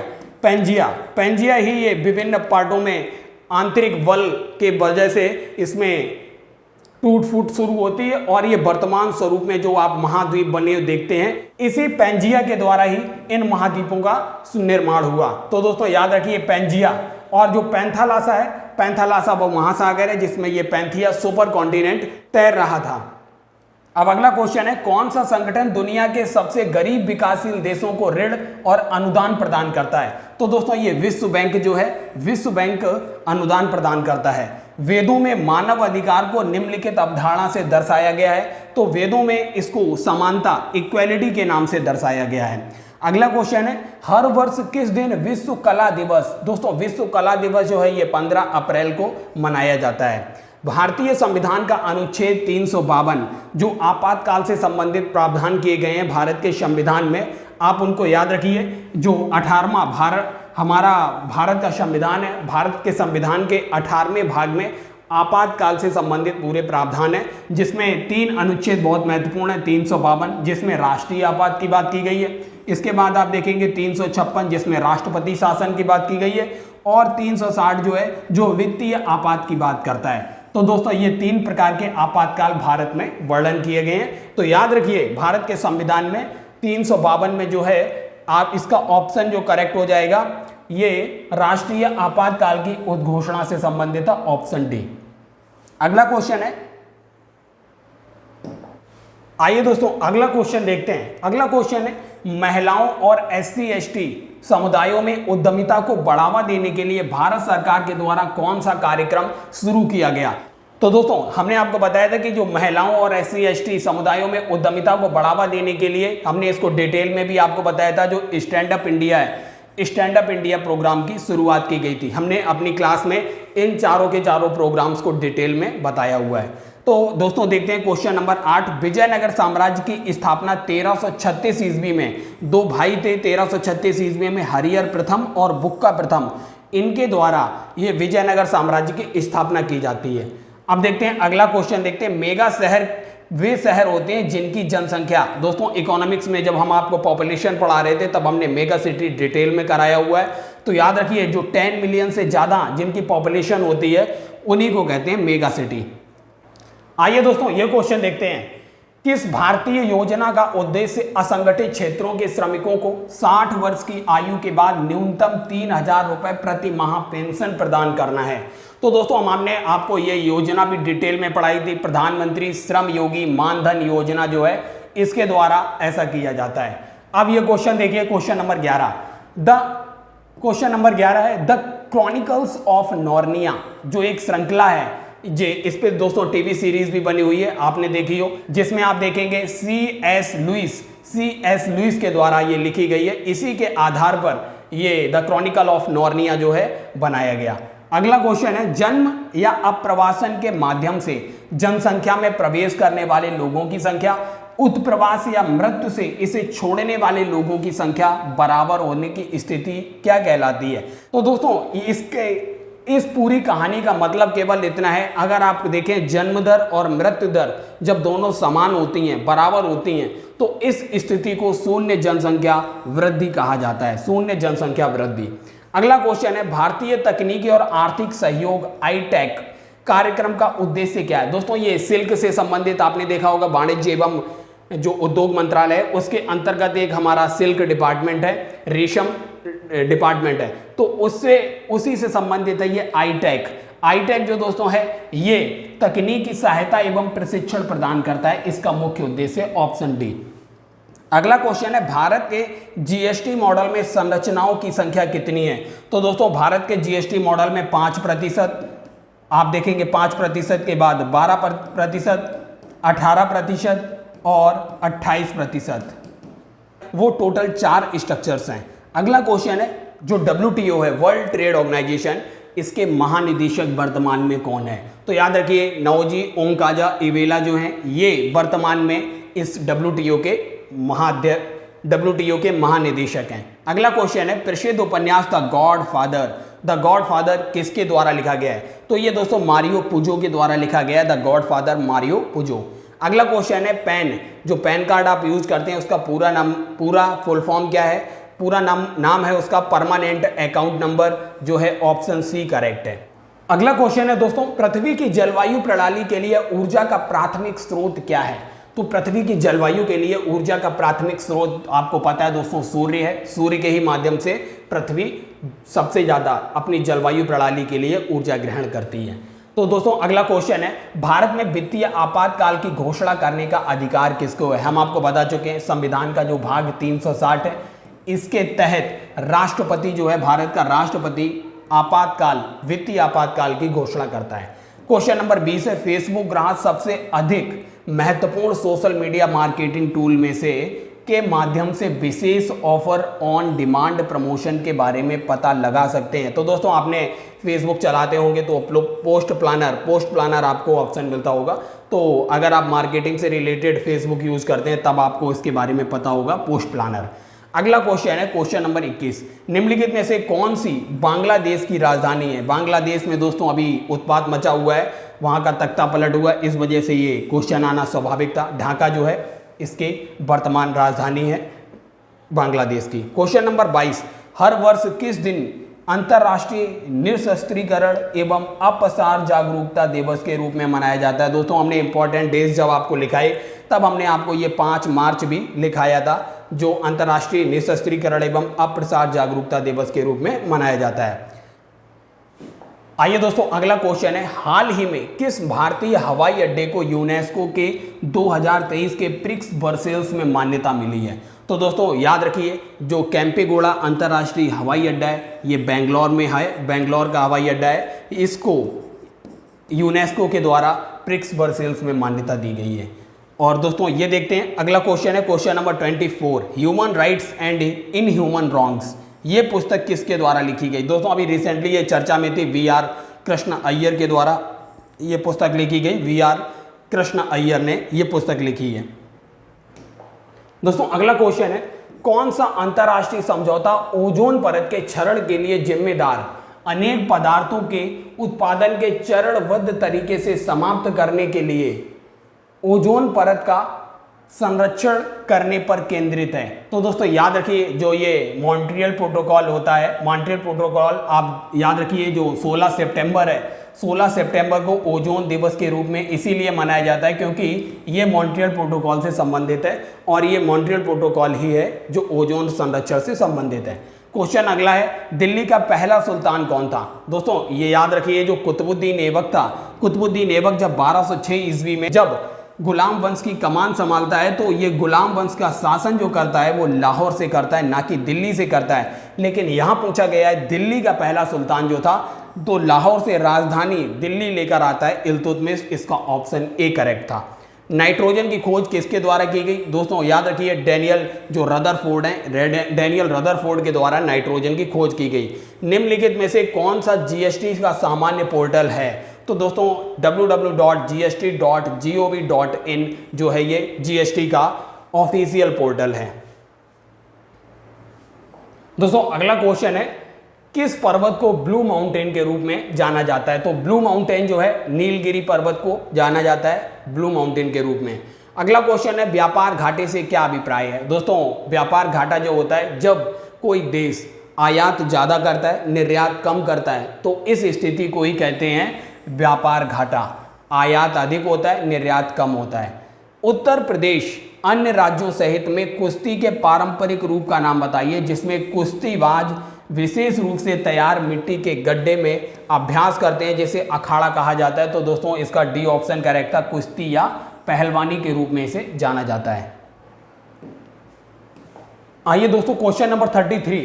पैंजिया ही ये विभिन्न पार्टों में आंतरिक बल के वजह से इसमें टूट फूट शुरू होती है और ये वर्तमान स्वरूप में जो आप महाद्वीप बने देखते हैं, इसी पैंजिया के द्वारा ही इन महाद्वीपों का निर्माण हुआ। तो दोस्तों याद रखिए पैंजिया, और जो पैंथालासा है, पैंथालासा वो महासागर है जिसमें ये पैंथिया सुपर कॉन्टिनेंट तैर रहा था। अब अगला क्वेश्चन है कौन सा संगठन दुनिया के सबसे गरीब विकासशील देशों को ऋण और अनुदान प्रदान करता है? तो दोस्तों ये विश्व बैंक जो है, विश्व बैंक अनुदान प्रदान करता है। वेदों में मानव अधिकार को निम्नलिखित अवधारणा से दर्शाया गया है, तो वेदों में इसको समानता, इक्वेलिटी के नाम से दर्शाया गया है। अगला क्वेश्चन है हर वर्ष किस दिन विश्व कला दिवस? दोस्तों विश्व कला दिवस जो है ये 15 अप्रैल को मनाया जाता है। भारतीय संविधान का अनुच्छेद 352 जो आपातकाल से संबंधित प्रावधान किए गए हैं भारत के संविधान में, आप उनको याद रखिए। जो 18वां हमारा भारत का संविधान है, भारत के संविधान के 18वें भाग में आपातकाल से संबंधित पूरे प्रावधान है, जिसमें 3 अनुच्छेद बहुत महत्वपूर्ण है। 352 जिसमें राष्ट्रीय आपात की बात की गई है, इसके बाद आप देखेंगे 356 जिसमें राष्ट्रपति शासन की बात की गई है, और 360 जो है जो वित्तीय आपात की बात करता है। तो दोस्तों ये 3 प्रकार के आपातकाल भारत में वर्णन किए गए हैं। तो याद रखिए भारत के संविधान में 352 में जो है आप इसका ऑप्शन जो करेक्ट हो जाएगा ये राष्ट्रीय आपातकाल की उद्घोषणा से संबंधित है, ऑप्शन डी। अगला क्वेश्चन है, आइए दोस्तों अगला क्वेश्चन देखते हैं। अगला क्वेश्चन है महिलाओं और SC/ST समुदायों में उद्यमिता को बढ़ावा देने के लिए भारत सरकार के द्वारा कौन सा कार्यक्रम शुरू किया गया? तो दोस्तों हमने आपको बताया था कि जो महिलाओं और SC/ST समुदायों में उद्यमिता को बढ़ावा देने के लिए हमने इसको डिटेल में भी आपको बताया था, जो स्टैंड अप इंडिया है, स्टैंड अप इंडिया प्रोग्राम की शुरुआत की गई थी। हमने अपनी क्लास में इन चारों के चारों प्रोग्राम्स को डिटेल में बताया हुआ है। तो दोस्तों देखते हैं क्वेश्चन नंबर 8। विजयनगर साम्राज्य की स्थापना 1336 ईस्वी में 2 भाई थे। 1336 ईस्वी में हरिहर प्रथम और बुक्का प्रथम, इनके द्वारा ये विजयनगर साम्राज्य की स्थापना की जाती है। अब देखते हैं अगला क्वेश्चन, देखते हैं मेगा शहर वे शहर होते हैं जिनकी जनसंख्या, दोस्तों इकोनॉमिक्स में जब हम आपको पॉपुलेशन पढ़ा रहे थे तब हमने मेगा सिटी डिटेल में कराया हुआ है। तो याद रखिए जो 10 मिलियन से ज़्यादा जिनकी पॉपुलेशन होती है उन्हीं को कहते हैं मेगा सिटी। आइए दोस्तों ये क्वेश्चन देखते हैं, किस भारतीय योजना का उद्देश्य असंगठित क्षेत्रों के श्रमिकों को 60 वर्ष की आयु के बाद न्यूनतम 3000 रुपए प्रति माह पेंशन प्रदान करना है? तो दोस्तों हमने आपको ये योजना भी डिटेल में पढ़ाई थी, प्रधानमंत्री श्रम योगी मानधन योजना जो है इसके द्वारा ऐसा किया जाता है। अब ये क्वेश्चन देखिए, क्वेश्चन नंबर 11। क्वेश्चन नंबर 11 है द क्रॉनिकल्स ऑफ नॉर्निया, जो एक श्रृंखला है, जे इस पे दोस्तों टीवी सीरीज भी बनी हुई है, आपने देखी हो, जिसमें आप देखेंगे C.S. लुइस के द्वारा ये लिखी गई है। इसी के आधार पर ये द क्रॉनिकल ऑफ नॉर्निया जो है बनाया गया। अगला क्वेश्चन है जन्म या अप्रवासन के माध्यम से जनसंख्या में प्रवेश करने वाले लोगों की संख्या उत्प्रवास या मृत्यु से इसे छोड़ने वाले लोगों की संख्या बराबर होने की स्थिति क्या कहलाती है? तो दोस्तों इस पूरी कहानी का मतलब केवल इतना है, अगर आप देखें जन्म दर और मृत्यु दर जब दोनों समान होती हैं, बराबर होती हैं, तो इस स्थिति को शून्य जनसंख्या वृद्धि कहा जाता है, शून्य जनसंख्या वृद्धि। अगला क्वेश्चन है भारतीय तकनीकी और आर्थिक सहयोग ITEC कार्यक्रम का उद्देश्य क्या है? दोस्तों ये सिल्क से संबंधित, आपने देखा होगा वाणिज्य एवं जो उद्योग मंत्रालय है उसके अंतर्गत एक हमारा सिल्क डिपार्टमेंट है, रेशम डिपार्टमेंट है, तो उसी से संबंधित है ये ITEC जो दोस्तों है ये तकनीकी सहायता एवं प्रशिक्षण प्रदान करता है, इसका मुख्य उद्देश्य ऑप्शन डी। अगला क्वेश्चन है भारत के GST मॉडल में संरचनाओं की संख्या कितनी है? तो दोस्तों भारत के GST मॉडल में 5%, आप देखेंगे 5% के बाद 12%, 18% और 28%। वो टोटल 4 स्ट्रक्चर्स हैं। अगला क्वेश्चन है जो WTO है, वर्ल्ड ट्रेड ऑर्गेनाइजेशन, इसके महानिदेशक वर्तमान में कौन है? तो याद रखिए नाओजी ओंकाजा-इवेला जो हैं ये वर्तमान में इस WTO के महानिदेशक हैं। अगला क्वेश्चन है प्रसिद्ध उपन्यास द गॉडफादर किसके द्वारा लिखा गया है? तो ये दोस्तों मारियो पुजो के द्वारा लिखा गया है, द गॉडफादर मारियो पुजो। अगला क्वेश्चन है पेन, जो पैन कार्ड आप यूज करते हैं उसका पूरा फुल फॉर्म क्या है? पूरा नाम है उसका परमानेंट अकाउंट नंबर, जो है ऑप्शन सी करेक्ट है। अगला क्वेश्चन है दोस्तों पृथ्वी की जलवायु प्रणाली के लिए ऊर्जा का प्राथमिक स्रोत क्या है? तो पृथ्वी की जलवायु के लिए ऊर्जा का प्राथमिक स्रोत आपको पता है दोस्तों सूर्य है। सूर्य के ही माध्यम से पृथ्वी सबसे ज्यादा अपनी जलवायु प्रणाली के लिए ऊर्जा ग्रहण करती है। तो दोस्तों अगला क्वेश्चन है भारत में वित्तीय आपातकाल की घोषणा करने का अधिकार किसको है? हम आपको बता चुके हैं संविधान का जो भाग 360 है, इसके तहत राष्ट्रपति जो है, भारत का राष्ट्रपति वित्तीय आपातकाल की घोषणा करता है। क्वेश्चन नंबर 20 है फेसबुक ग्राहक सबसे अधिक महत्वपूर्ण सोशल मीडिया मार्केटिंग टूल में से के माध्यम से विशेष ऑफर ऑन डिमांड प्रमोशन के बारे में पता लगा सकते हैं। तो दोस्तों आपने फेसबुक चलाते होंगे तो पोस्ट प्लानर आपको ऑप्शन मिलता होगा। तो अगर आप मार्केटिंग से रिलेटेड फेसबुक यूज करते हैं तब आपको इसके बारे में पता होगा, पोस्ट प्लानर। अगला क्वेश्चन है क्वेश्चन नंबर 21, निम्नलिखित में से कौन सी बांग्लादेश की राजधानी है? बांग्लादेश में दोस्तों अभी उत्पात मचा हुआ है, वहां का तख्ता पलट हुआ है, इस वजह से ये क्वेश्चन आना स्वाभाविक था। ढाका जो है इसकी वर्तमान राजधानी है बांग्लादेश की। क्वेश्चन नंबर 22, हर वर्ष किस दिन अंतर्राष्ट्रीय निशस्त्रीकरण एवं अपसार जागरूकता दिवस के रूप में मनाया जाता है? दोस्तों हमने इंपॉर्टेंट डेज जब आपको लिखाए तब हमने आपको ये 5 मार्च भी लिखाया था, जो अंतर्राष्ट्रीय निशस्त्रीकरण एवं अप्रसार जागरूकता दिवस के रूप में मनाया जाता है। आइए दोस्तों अगला क्वेश्चन है हाल ही में किस भारतीय हवाई अड्डे को यूनेस्को के 2023 के प्रिक्स ब्रसेल्स में मान्यता मिली है? तो दोस्तों याद रखिए जो केम्पेगौड़ा अंतर्राष्ट्रीय हवाई अड्डा है ये बेंगलोर में है, बेंगलोर का हवाई अड्डा है, इसको यूनेस्को के द्वारा प्रिक्स ब्रसेल्स में मान्यता दी गई है। और दोस्तों ये देखते हैं अगला क्वेश्चन है question number 24, human rights and inhuman wrongs, ये पुस्तक किसके द्वारा लिखी गई? दोस्तों अभी रिसेंटली ये चर्चा में थी, VR कृष्ण अय्यर के द्वारा ये पुस्तक लिखी गई। VR कृष्ण अय्यर ने ये पुस्तक लिखी है। दोस्तों अगला क्वेश्चन है कौन सा अंतर्राष्ट्रीय समझौता ओजोन परत के क्षरण के लिए जिम्मेदार अनेक पदार्थों के उत्पादन के चरणबद्ध तरीके से समाप्त करने के लिए ओजोन परत का संरक्षण करने पर केंद्रित है? तो दोस्तों याद रखिए जो ये मॉन्ट्रियल प्रोटोकॉल होता है, मॉन्ट्रियल प्रोटोकॉल आप याद रखिए जो 16 सितंबर है, 16 सितंबर को ओजोन दिवस के रूप में इसीलिए मनाया जाता है क्योंकि ये मॉन्ट्रियल प्रोटोकॉल से संबंधित है और ये मॉन्ट्रियल प्रोटोकॉल ही है जो ओजोन संरक्षण से संबंधित है। क्वेश्चन अगला है दिल्ली का पहला सुल्तान कौन था? दोस्तों ये याद रखिए जो कुतुबुद्दीन ऐबक था, कुतुबुद्दीन ऐबक जब 1206 ईस्वी में जब गुलाम वंश की कमान संभालता है तो ये गुलाम वंश का शासन जो करता है वो लाहौर से करता है, ना कि दिल्ली से करता है। लेकिन यहाँ पूछा गया है दिल्ली का पहला सुल्तान जो था तो लाहौर से राजधानी दिल्ली लेकर आता है इल्तुतमिश, इसका ऑप्शन ए करेक्ट था। नाइट्रोजन की खोज किसके द्वारा की गई? दोस्तों याद रखिए डेनियल जो रदरफोर्ड हैं, डेनियल रदरफोर्ड के द्वारा नाइट्रोजन की खोज की गई। निम्नलिखित में से कौन सा GST का सामान्य पोर्टल है? तो दोस्तों www.gst.gov.in जो है ये GST का ऑफिशियल पोर्टल है। दोस्तों अगला क्वेश्चन है किस पर्वत को ब्लू माउंटेन के रूप में जाना जाता है? तो ब्लू माउंटेन जो है नीलगिरी पर्वत को जाना जाता है ब्लू माउंटेन के रूप में। अगला क्वेश्चन है व्यापार घाटे से क्या अभिप्राय है? दोस्तों व्यापार घाटा जो होता है जब कोई देश आयात ज्यादा करता है निर्यात कम करता है तो इस स्थिति को ही कहते हैं व्यापार घाटा। आयात अधिक होता है निर्यात कम होता है। उत्तर प्रदेश अन्य राज्यों सहित में कुश्ती के पारंपरिक रूप का नाम बताइए जिसमें कुश्तीबाज विशेष रूप से तैयार मिट्टी के गड्ढे में अभ्यास करते हैं जिसे अखाड़ा कहा जाता है। तो दोस्तों इसका डी ऑप्शन करेक्ट था, कुश्ती या पहलवानी के रूप में इसे जाना जाता है। आइए दोस्तों क्वेश्चन नंबर 33,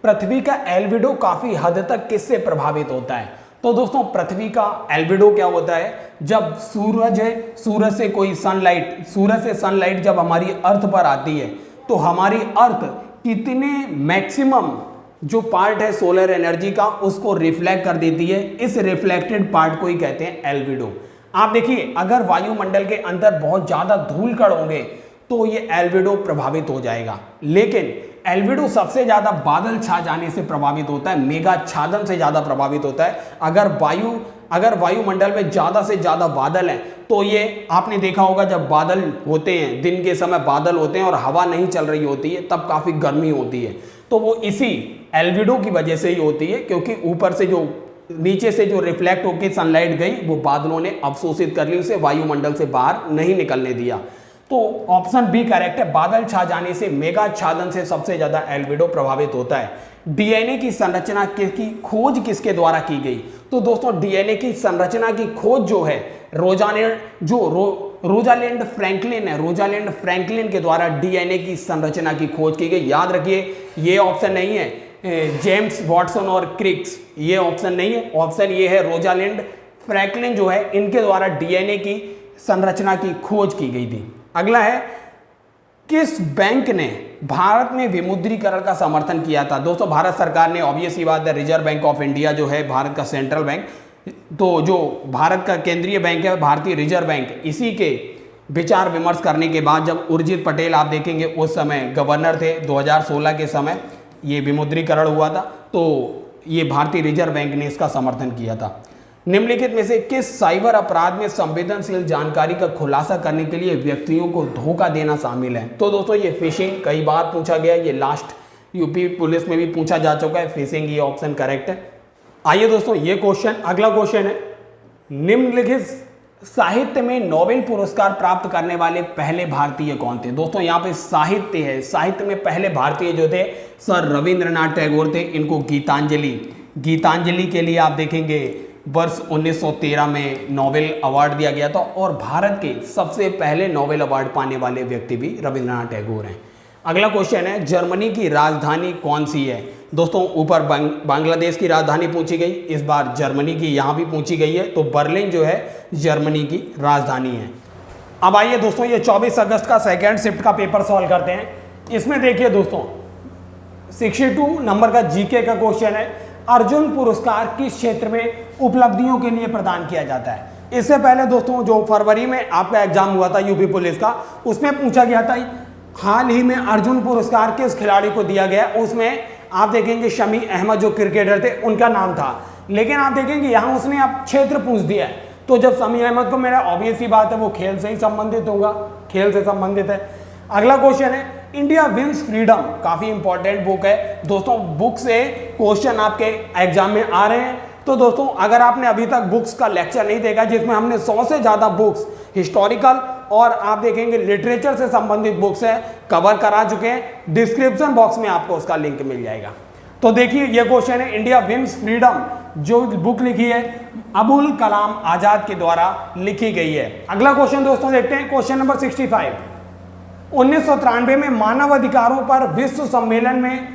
पृथ्वी का एल्बिडो काफी हद तक किससे प्रभावित होता है? तो दोस्तों पृथ्वी का एल्बिडो क्या होता है, जब सूरज है, सूरज से कोई सनलाइट, सूरज से सनलाइट जब हमारी अर्थ पर आती है तो हमारी अर्थ कितने मैक्सिमम जो पार्ट है सोलर एनर्जी का उसको रिफ्लेक्ट कर देती है, इस रिफ्लेक्टेड पार्ट को ही कहते हैं एल्बिडो। आप देखिए अगर वायुमंडल के अंदर बहुत ज्यादा धूल कण होंगे तो ये एल्बिडो प्रभावित हो जाएगा, लेकिन एल्बिडो सबसे ज्यादा बादल छा जाने से प्रभावित होता है, मेघाच्छादन से ज्यादा प्रभावित होता है। अगर वायुमंडल में ज्यादा से ज्यादा बादल हैं तो ये आपने देखा होगा जब बादल होते हैं, दिन के समय बादल होते हैं और हवा नहीं चल रही होती है तब काफी गर्मी होती है, तो वो इसी एल्बिडो की वजह से ही होती है, क्योंकि ऊपर से जो नीचे से जो रिफ्लेक्ट होकर सनलाइट गई वो बादलों ने अवशोषित कर ली, उसे वायुमंडल से बाहर नहीं निकलने दिया। तो ऑप्शन बी करेक्ट है, बादल छा जाने से, मेघाच्छादन से सबसे ज्यादा एल्बिडो प्रभावित होता है। डीएनए की संरचना की खोज किसके द्वारा की गई, तो दोस्तों डीएनए की संरचना की खोज जो है रोजालिंड फ्रैंकलिन है, रोजालिंड फ्रैंकलिन के द्वारा डीएनए की संरचना की खोज की गई। याद रखिए ये ऑप्शन नहीं है जेम्स वाटसन और क्रिक्स, ये ऑप्शन नहीं है, ऑप्शन ये है रोजालिंड फ्रैंकलिन जो है इनके द्वारा डीएनए की संरचना की खोज की गई थी। अगला है, किस बैंक ने भारत में विमुद्रीकरण का समर्थन किया था। दोस्तों भारत सरकार ने, ऑब्वियस सी बात है, रिजर्व बैंक ऑफ इंडिया जो है भारत का सेंट्रल बैंक, तो जो भारत का केंद्रीय बैंक है भारतीय रिजर्व बैंक, इसी के विचार विमर्श करने के बाद जब उर्जित पटेल आप देखेंगे उस समय गवर्नर थे, 2016 के समय ये विमुद्रीकरण हुआ था, तो ये भारतीय रिजर्व बैंक ने इसका समर्थन किया था। निम्नलिखित में से किस साइबर अपराध में संवेदनशील जानकारी का खुलासा करने के लिए व्यक्तियों को धोखा देना शामिल है। तो दोस्तों ये फिशिंग कई बार पूछा गया, ये लास्ट यूपी पुलिस में भी पूछा जा चुका है, फिशिंग ये ऑप्शन करेक्ट है। आइए दोस्तों ये क्वेश्चन, अगला क्वेश्चन है, निम्नलिखित साहित्य में नोबेल पुरस्कार प्राप्त करने वाले पहले भारतीय कौन थे। दोस्तों यहाँ पे साहित्य है, साहित्य में पहले भारतीय जो थे सर रविंद्रनाथ टैगोर थे, इनको गीतांजलि के लिए आप देखेंगे वर्ष 1913 में नोबेल अवार्ड दिया गया था, और भारत के सबसे पहले नोबेल अवार्ड पाने वाले व्यक्ति भी रविंद्रनाथ टैगोर हैं। अगला क्वेश्चन है, जर्मनी की राजधानी कौन सी है। दोस्तों ऊपर बांग्लादेश की राजधानी पूछी गई, इस बार जर्मनी की यहाँ भी पूछी गई है, तो बर्लिन जो है जर्मनी की राजधानी है। अब आइए दोस्तों ये 24 अगस्त का सेकेंड शिफ्ट का पेपर सॉल्व करते हैं। इसमें देखिए दोस्तों 62 नंबर का जीके का क्वेश्चन है, अर्जुन पुरस्कार किस क्षेत्र में उपलब्धियों के लिए प्रदान किया जाता है। इससे पहले दोस्तों जो फरवरी में आपका एग्जाम हुआ था यूपी पुलिस का, उसमें पूछा गया था हाल ही में अर्जुन पुरस्कार किस खिलाड़ी को दिया गया, उसमें आप देखेंगे शमी अहमद जो क्रिकेटर थे उनका नाम था, लेकिन आप देखेंगे यहाँ उसने अब क्षेत्र पूछ दिया है, तो जब शमी अहमद को, मेरा ऑब्वियस ही बात है वो खेल से ही संबंधित होगा, खेल से संबंधित है। अगला क्वेश्चन है, इंडिया विंस फ्रीडम, काफी इंपॉर्टेंट बुक है दोस्तों, बुक से क्वेश्चन आपके एग्जाम में आ रहे हैं। तो दोस्तों अगर आपने अभी तक बुक्स का लेक्चर नहीं देखा जिसमें हमने 100 से ज्यादा बुक्स हिस्टोरिकल और आप देखेंगे लिटरेचर से संबंधित बुक्स है कवर करा चुके हैं, डिस्क्रिप्शन बॉक्स में आपको उसका लिंक मिल जाएगा। तो देखिए ये क्वेश्चन है, इंडिया विंस फ्रीडम जो बुक लिखी है अबुल कलाम आजाद के द्वारा लिखी गई है। अगला क्वेश्चन दोस्तों देखते हैं, क्वेश्चन नंबर 65, 1993 में मानव अधिकारों पर विश्व सम्मेलन में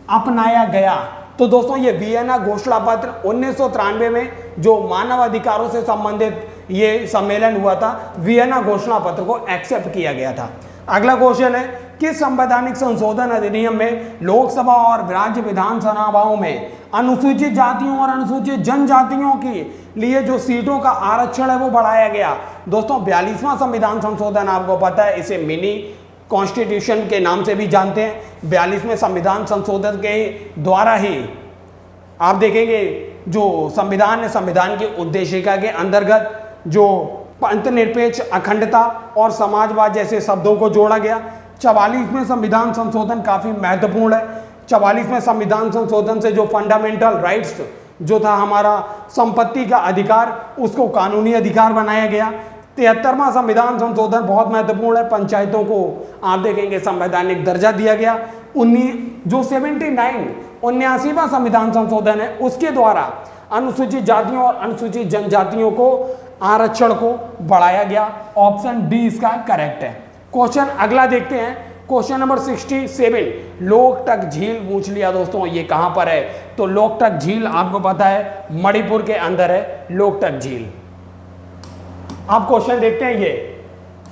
अपनाया गया। तो दोस्तों ये वियना घोषणा पत्र 1993 में जो मानव अधिकारों से संबंधित ये सम्मेलन हुआ था, वियना घोषणा पत्र को एक्सेप्ट किया गया था। अगला क्वेश्चन है, किस संवैधानिक संशोधन अधिनियम में लोकसभा और राज्य विधानसभाओं में अनुसूचित जातियों और अनुसूचित जनजातियों के लिए जो सीटों का आरक्षण है वो बढ़ाया गया। दोस्तों 42वां संविधान संशोधन आपको पता है, इसे मिनी कॉन्स्टिट्यूशन के नाम से भी जानते हैं। 42वें संविधान संशोधन के द्वारा ही आप देखेंगे जो संविधान है, संविधान की उद्देशिका के अंतर्गत जो पंथनिरपेक्ष, अखंडता और समाजवाद जैसे शब्दों को जोड़ा गया। 44वें संविधान संशोधन काफी महत्वपूर्ण है। 44वें संविधान संशोधन से जो फंडामेंटल राइट्स जो था हमारा संपत्ति का अधिकार, उसको कानूनी अधिकार बनाया गया। 73वां संविधान संशोधन बहुत महत्वपूर्ण है, पंचायतों को आप देखेंगे संवैधानिक दर्जा दिया गया। 79वां संविधान संशोधन है, उसके द्वारा अनुसूचित जातियों और अनुसूचित जनजातियों को आरक्षण को बढ़ाया गया। ऑप्शन डी इसका करेक्ट है। क्वेश्चन अगला देखते हैं, क्वेश्चन नंबर 67, लोकटक झील पूछ लिया दोस्तों, ये कहां पर है? तो लोकटक झील आपको पता है मणिपुर के अंदर है लोकटक झील। आप क्वेश्चन देखते हैं ये,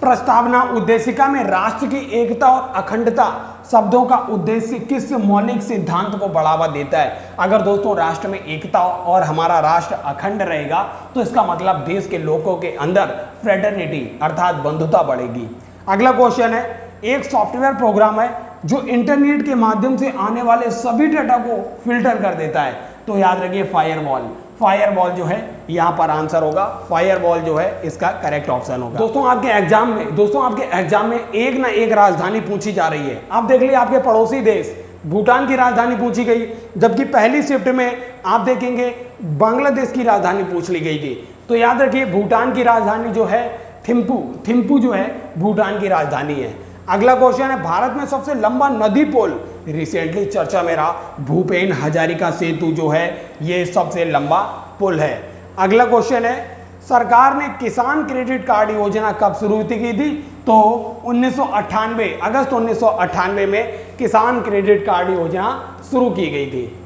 प्रस्तावना उद्देशिका में राष्ट्र की एकता और अखंडता शब्दों का उद्देश्य किस मौलिक सिद्धांत को बढ़ावा देता है? अगर दोस्तों राष्ट्र में एकता और हमारा राष्ट्र अखंड रहेगा तो इसका मतलब देश के लोगों के अंदर फ्रेटर्निटी अर्थात बंधुता बढ़ेगी। अगला क्वेश्चन है, एक सॉफ्टवेयर प्रोग्राम है जो इंटरनेट के माध्यम से आने वाले सभी डाटा को फिल्टर कर देता है, तो याद रखिए फायरवॉल। फायरवॉल जो है यहां पर आंसर होगा, फायरवॉल जो है इसका करेक्ट ऑप्शन होगा। दोस्तों आपके एग्जाम में एक ना एक राजधानी पूछी जा रही है। आप देख लीजिए आपके पड़ोसी देश भूटान की राजधानी पूछी गई, जबकि पहली शिफ्ट में आप देखेंगे बांग्लादेश की राजधानी पूछ ली गई थी। तो याद रखिए भूटान की राजधानी जो है थिम्पू जो है भूटान की राजधानी है। अगला क्वेश्चन है, भारत में सबसे लंबा नदी पुल, रिसेंटली चर्चा में रहा भूपेन हजारिका सेतु जो है ये सबसे लंबा पुल है। अगला क्वेश्चन है, सरकार ने किसान क्रेडिट कार्ड योजना कब शुरू की थी? तो 1998 अगस्त 1998 में किसान क्रेडिट कार्ड योजना शुरू की गई थी।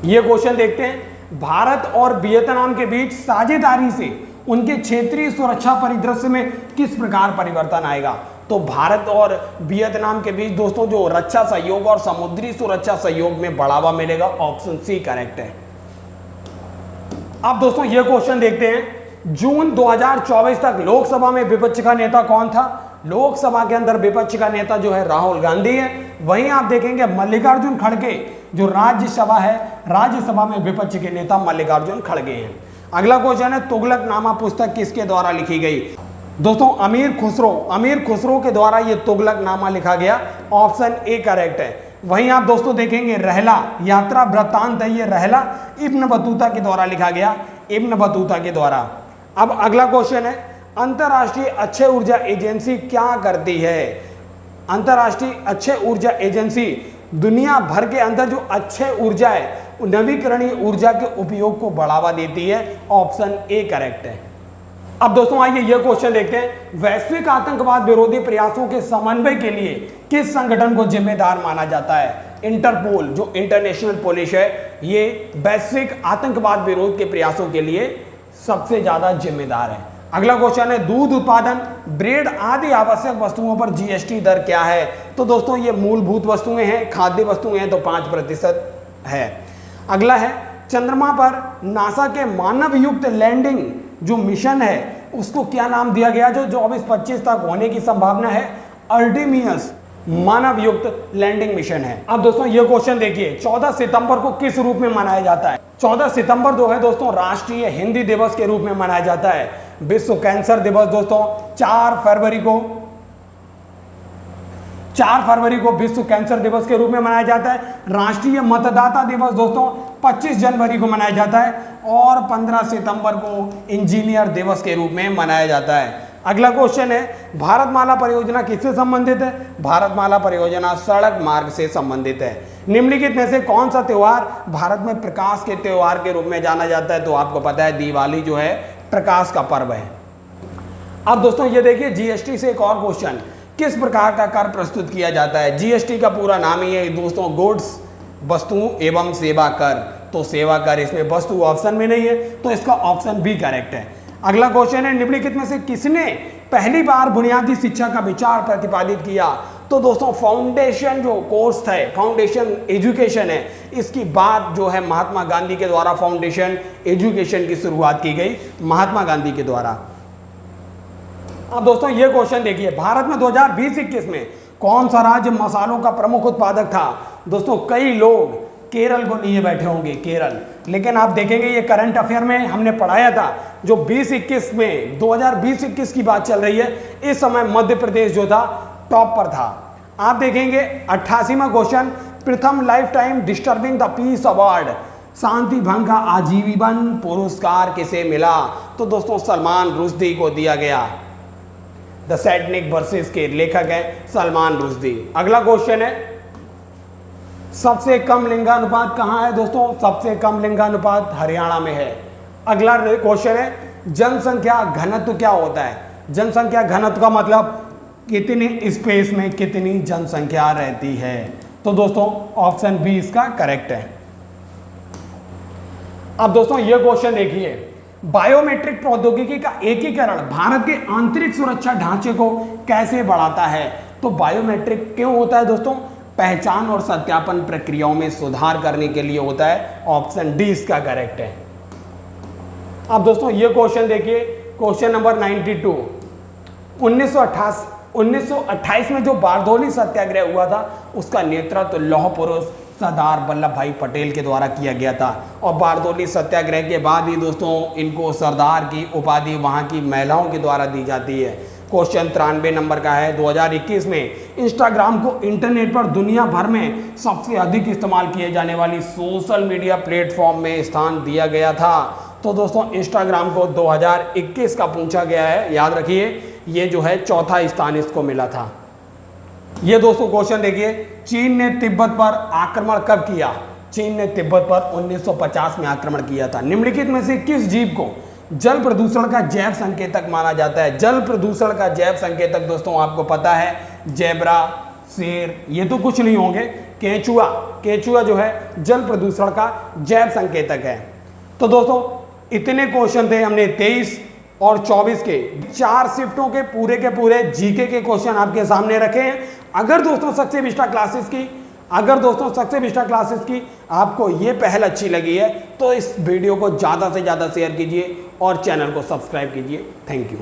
ये क्वेश्चन देखते हैं, भारत और वियतनाम के बीच साझेदारी से उनके क्षेत्रीय सुरक्षा परिदृश्य में किस प्रकार परिवर्तन आएगा? तो भारत और वियतनाम के बीच दोस्तों जो रक्षा सहयोग और समुद्री सुरक्षा सहयोग में बढ़ावा मिलेगा, ऑप्शन सी करेक्ट है। अब दोस्तों ये क्वेश्चन देखते हैं, जून 2024 तक लोकसभा में विपक्ष का नेता कौन था? लोकसभा के अंदर विपक्ष का नेता जो है राहुल गांधी है। वहीं आप देखेंगे मल्लिकार्जुन खड़गे जो राज्यसभा है, राज्यसभा में विपक्ष के नेता मल्लिकार्जुन खड़गे हैं। अगला क्वेश्चन है, तुगलकनामा पुस्तक किसके द्वारा लिखी गई? दोस्तों अमीर खुसरो के द्वारा ये तुगलकनामा लिखा गया, ऑप्शन ए करेक्ट है। वहीं आप दोस्तों देखेंगे रहला यात्रा वृत्तांत है, ये रहला इब्न बतूता के द्वारा लिखा गया, इब्न बतूता के द्वारा। अब अगला क्वेश्चन है, अंतरराष्ट्रीय अक्षय ऊर्जा एजेंसी क्या करती है? अंतरराष्ट्रीय अक्षय ऊर्जा एजेंसी दुनिया भर के अंदर जो अक्षय ऊर्जा है नवीकरणीय ऊर्जा के उपयोग को बढ़ावा देती है, ऑप्शन ए करेक्ट है। अब दोस्तों आइए यह क्वेश्चन देखते हैं, वैश्विक आतंकवाद विरोधी प्रयासों के समन्वय के लिए किस संगठन को जिम्मेदार माना जाता है? इंटरपोल जो इंटरनेशनल पुलिस है ये वैश्विक आतंकवाद विरोध के प्रयासों के लिए सबसे ज्यादा जिम्मेदार है। अगला क्वेश्चन है, दूध उत्पादन ब्रेड आदि आवश्यक वस्तुओं पर जीएसटी दर क्या है? तो दोस्तों ये मूलभूत वस्तुएं हैं, खाद्य वस्तुएं हैं तो 5% है। अगला है, चंद्रमा पर नासा के मानव युक्त लैंडिंग जो मिशन है उसको क्या नाम दिया गया जो 24-25 तक होने की संभावना है? अर्टेमियस मानव युक्त लैंडिंग मिशन है। अब दोस्तों ये क्वेश्चन देखिए, 14 सितंबर को किस रूप में मनाया जाता है? 14 सितंबर जो है दोस्तों राष्ट्रीय हिंदी दिवस के रूप में मनाया जाता है। विश्व कैंसर दिवस दोस्तों 4 फरवरी को विश्व कैंसर दिवस के रूप में मनाया जाता है। राष्ट्रीय मतदाता दिवस दोस्तों 25 जनवरी को मनाया जाता है और 15 सितंबर को इंजीनियर दिवस के रूप में मनाया जाता है। अगला क्वेश्चन है, भारतमाला परियोजना किससे संबंधित है? भारतमाला परियोजना सड़क मार्ग से संबंधित है। निम्नलिखित में से कौन सा त्योहार भारत में प्रकाश के त्योहार के रूप में जाना जाता है? तो आपको पता है दिवाली जो है प्रकाश का पर्व है। अब दोस्तों ये देखिए जीएसटी से एक और क्वेश्चन, किस प्रकार का कर प्रस्तुत किया जाता है? जीएसटी का पूरा नाम ही है दोस्तों गुड्स वस्तु एवं सेवा कर, तो सेवा कर, इसमें वस्तु ऑप्शन में नहीं है तो इसका ऑप्शन बी करेक्ट है। अगला क्वेश्चन है, निम्नलिखित में से किसने पहली बार बुनियादी शिक्षा का विचार प्रतिपादित किया? तो दोस्तों फाउंडेशन जो कोर्स है, फाउंडेशन एजुकेशन है, इसकी बात जो है महात्मा गांधी के द्वारा फाउंडेशन एजुकेशन की शुरुआत की गई महात्मा गांधी के द्वारा। अब दोस्तों ये क्वेश्चन देखिए, भारत में 2020-21 में कौन सा राज्य मसालों का प्रमुख उत्पादक था? दोस्तों कई लोग केरल को लिए बैठे होंगे, केरल, लेकिन आप देखेंगे ये करंट अफेयर में हमने पढ़ाया था जो 2021 में 2020-21 की बात चल रही है, इस समय मध्य प्रदेश जो था टॉप पर था। आप देखेंगे 88वां क्वेश्चन, प्रथम lifetime disturbing the peace award शांति भंग का आजीवन पुरस्कार किसे मिला? तो दोस्तों सलमान रुश्दी को दिया गया। द सैटनिक वर्सेस के लेखक हैं सलमान रुश्दी। अगला क्वेश्चन है, सबसे कम लिंगानुपात कहाँ है? दोस्तों सबसे कम लिंगानुपात हरियाणा में है। अगला क्वेश्चन है, जनसंख्या घनत्व क्या होता है? जनसंख्या घनत्व का मतलब कितने स्पेस में कितनी जनसंख्या रहती है? तो दोस्तों ऑप्शन बी इसका करेक्ट है। अब दोस्तों ये क्वेश्चन देखिए, बायोमेट्रिक प्रौद्योगिकी का एकीकरण भारत के आंतरिक सुरक्षा ढांचे को कैसे बढ़ाता है? तो बायोमेट्रिक क्यों होता है दोस्तों? पहचान और सत्यापन प्रक्रियाओं में सुधार करने के लिए होता है। ऑप्शन डी इसका करेक्ट है। अब दोस्तों ये क्वेश्चन देखिए, क्वेश्चन नंबर 92। 1928 में जो बारदौली सत्याग्रह हुआ था उसका नेतृत्व लौह पुरुष सरदार वल्लभ भाई पटेल के द्वारा किया गया था। और बारदौली सत्याग्रह के बाद ही दोस्तों इनको सरदार की उपाधि वहां की महिलाओं के द्वारा दी जाती है। क्वेश्चन 93 नंबर का है। 2021 में इंस्टाग्राम को इंटरनेट पर दुनिया भर में सबसे अधिक इस्तेमाल किए जाने वाली सोशल मीडिया प्लेटफॉर्म में स्थान दिया गया था। तो दोस्तों इंस्टाग्राम को 2021 का पूछा गया है, याद रखिए ये जो है चौथा स्थान इसको मिला था। ये दोस्तों क्वेश्चन देखिए, चीन ने तिब्बत पर आक्रमण कब किया? चीन ने तिब्बत पर 1950 में आक्रमण किया था। निम्नलिखित में से किस जीव को जल प्रदूषण का जैव संकेतक माना जाता है? जल प्रदूषण का जैव संकेतक दोस्तों आपको पता है, जेब्रा, शेर, ये तो कुछ नहीं होंगे, केंचुआ। केंचुआ जो है जल प्रदूषण का जैव संकेतक है। तो दोस्तों इतने क्वेश्चन थे, हमने 23 और 24 के 4 शिफ्टों के पूरे जीके के क्वेश्चन आपके सामने रखे हैं। अगर दोस्तों सक्सेस विस्टा क्लासेस की आपको ये पहल अच्छी लगी है तो इस वीडियो को ज़्यादा से ज़्यादा शेयर कीजिए और चैनल को सब्सक्राइब कीजिए। Thank you.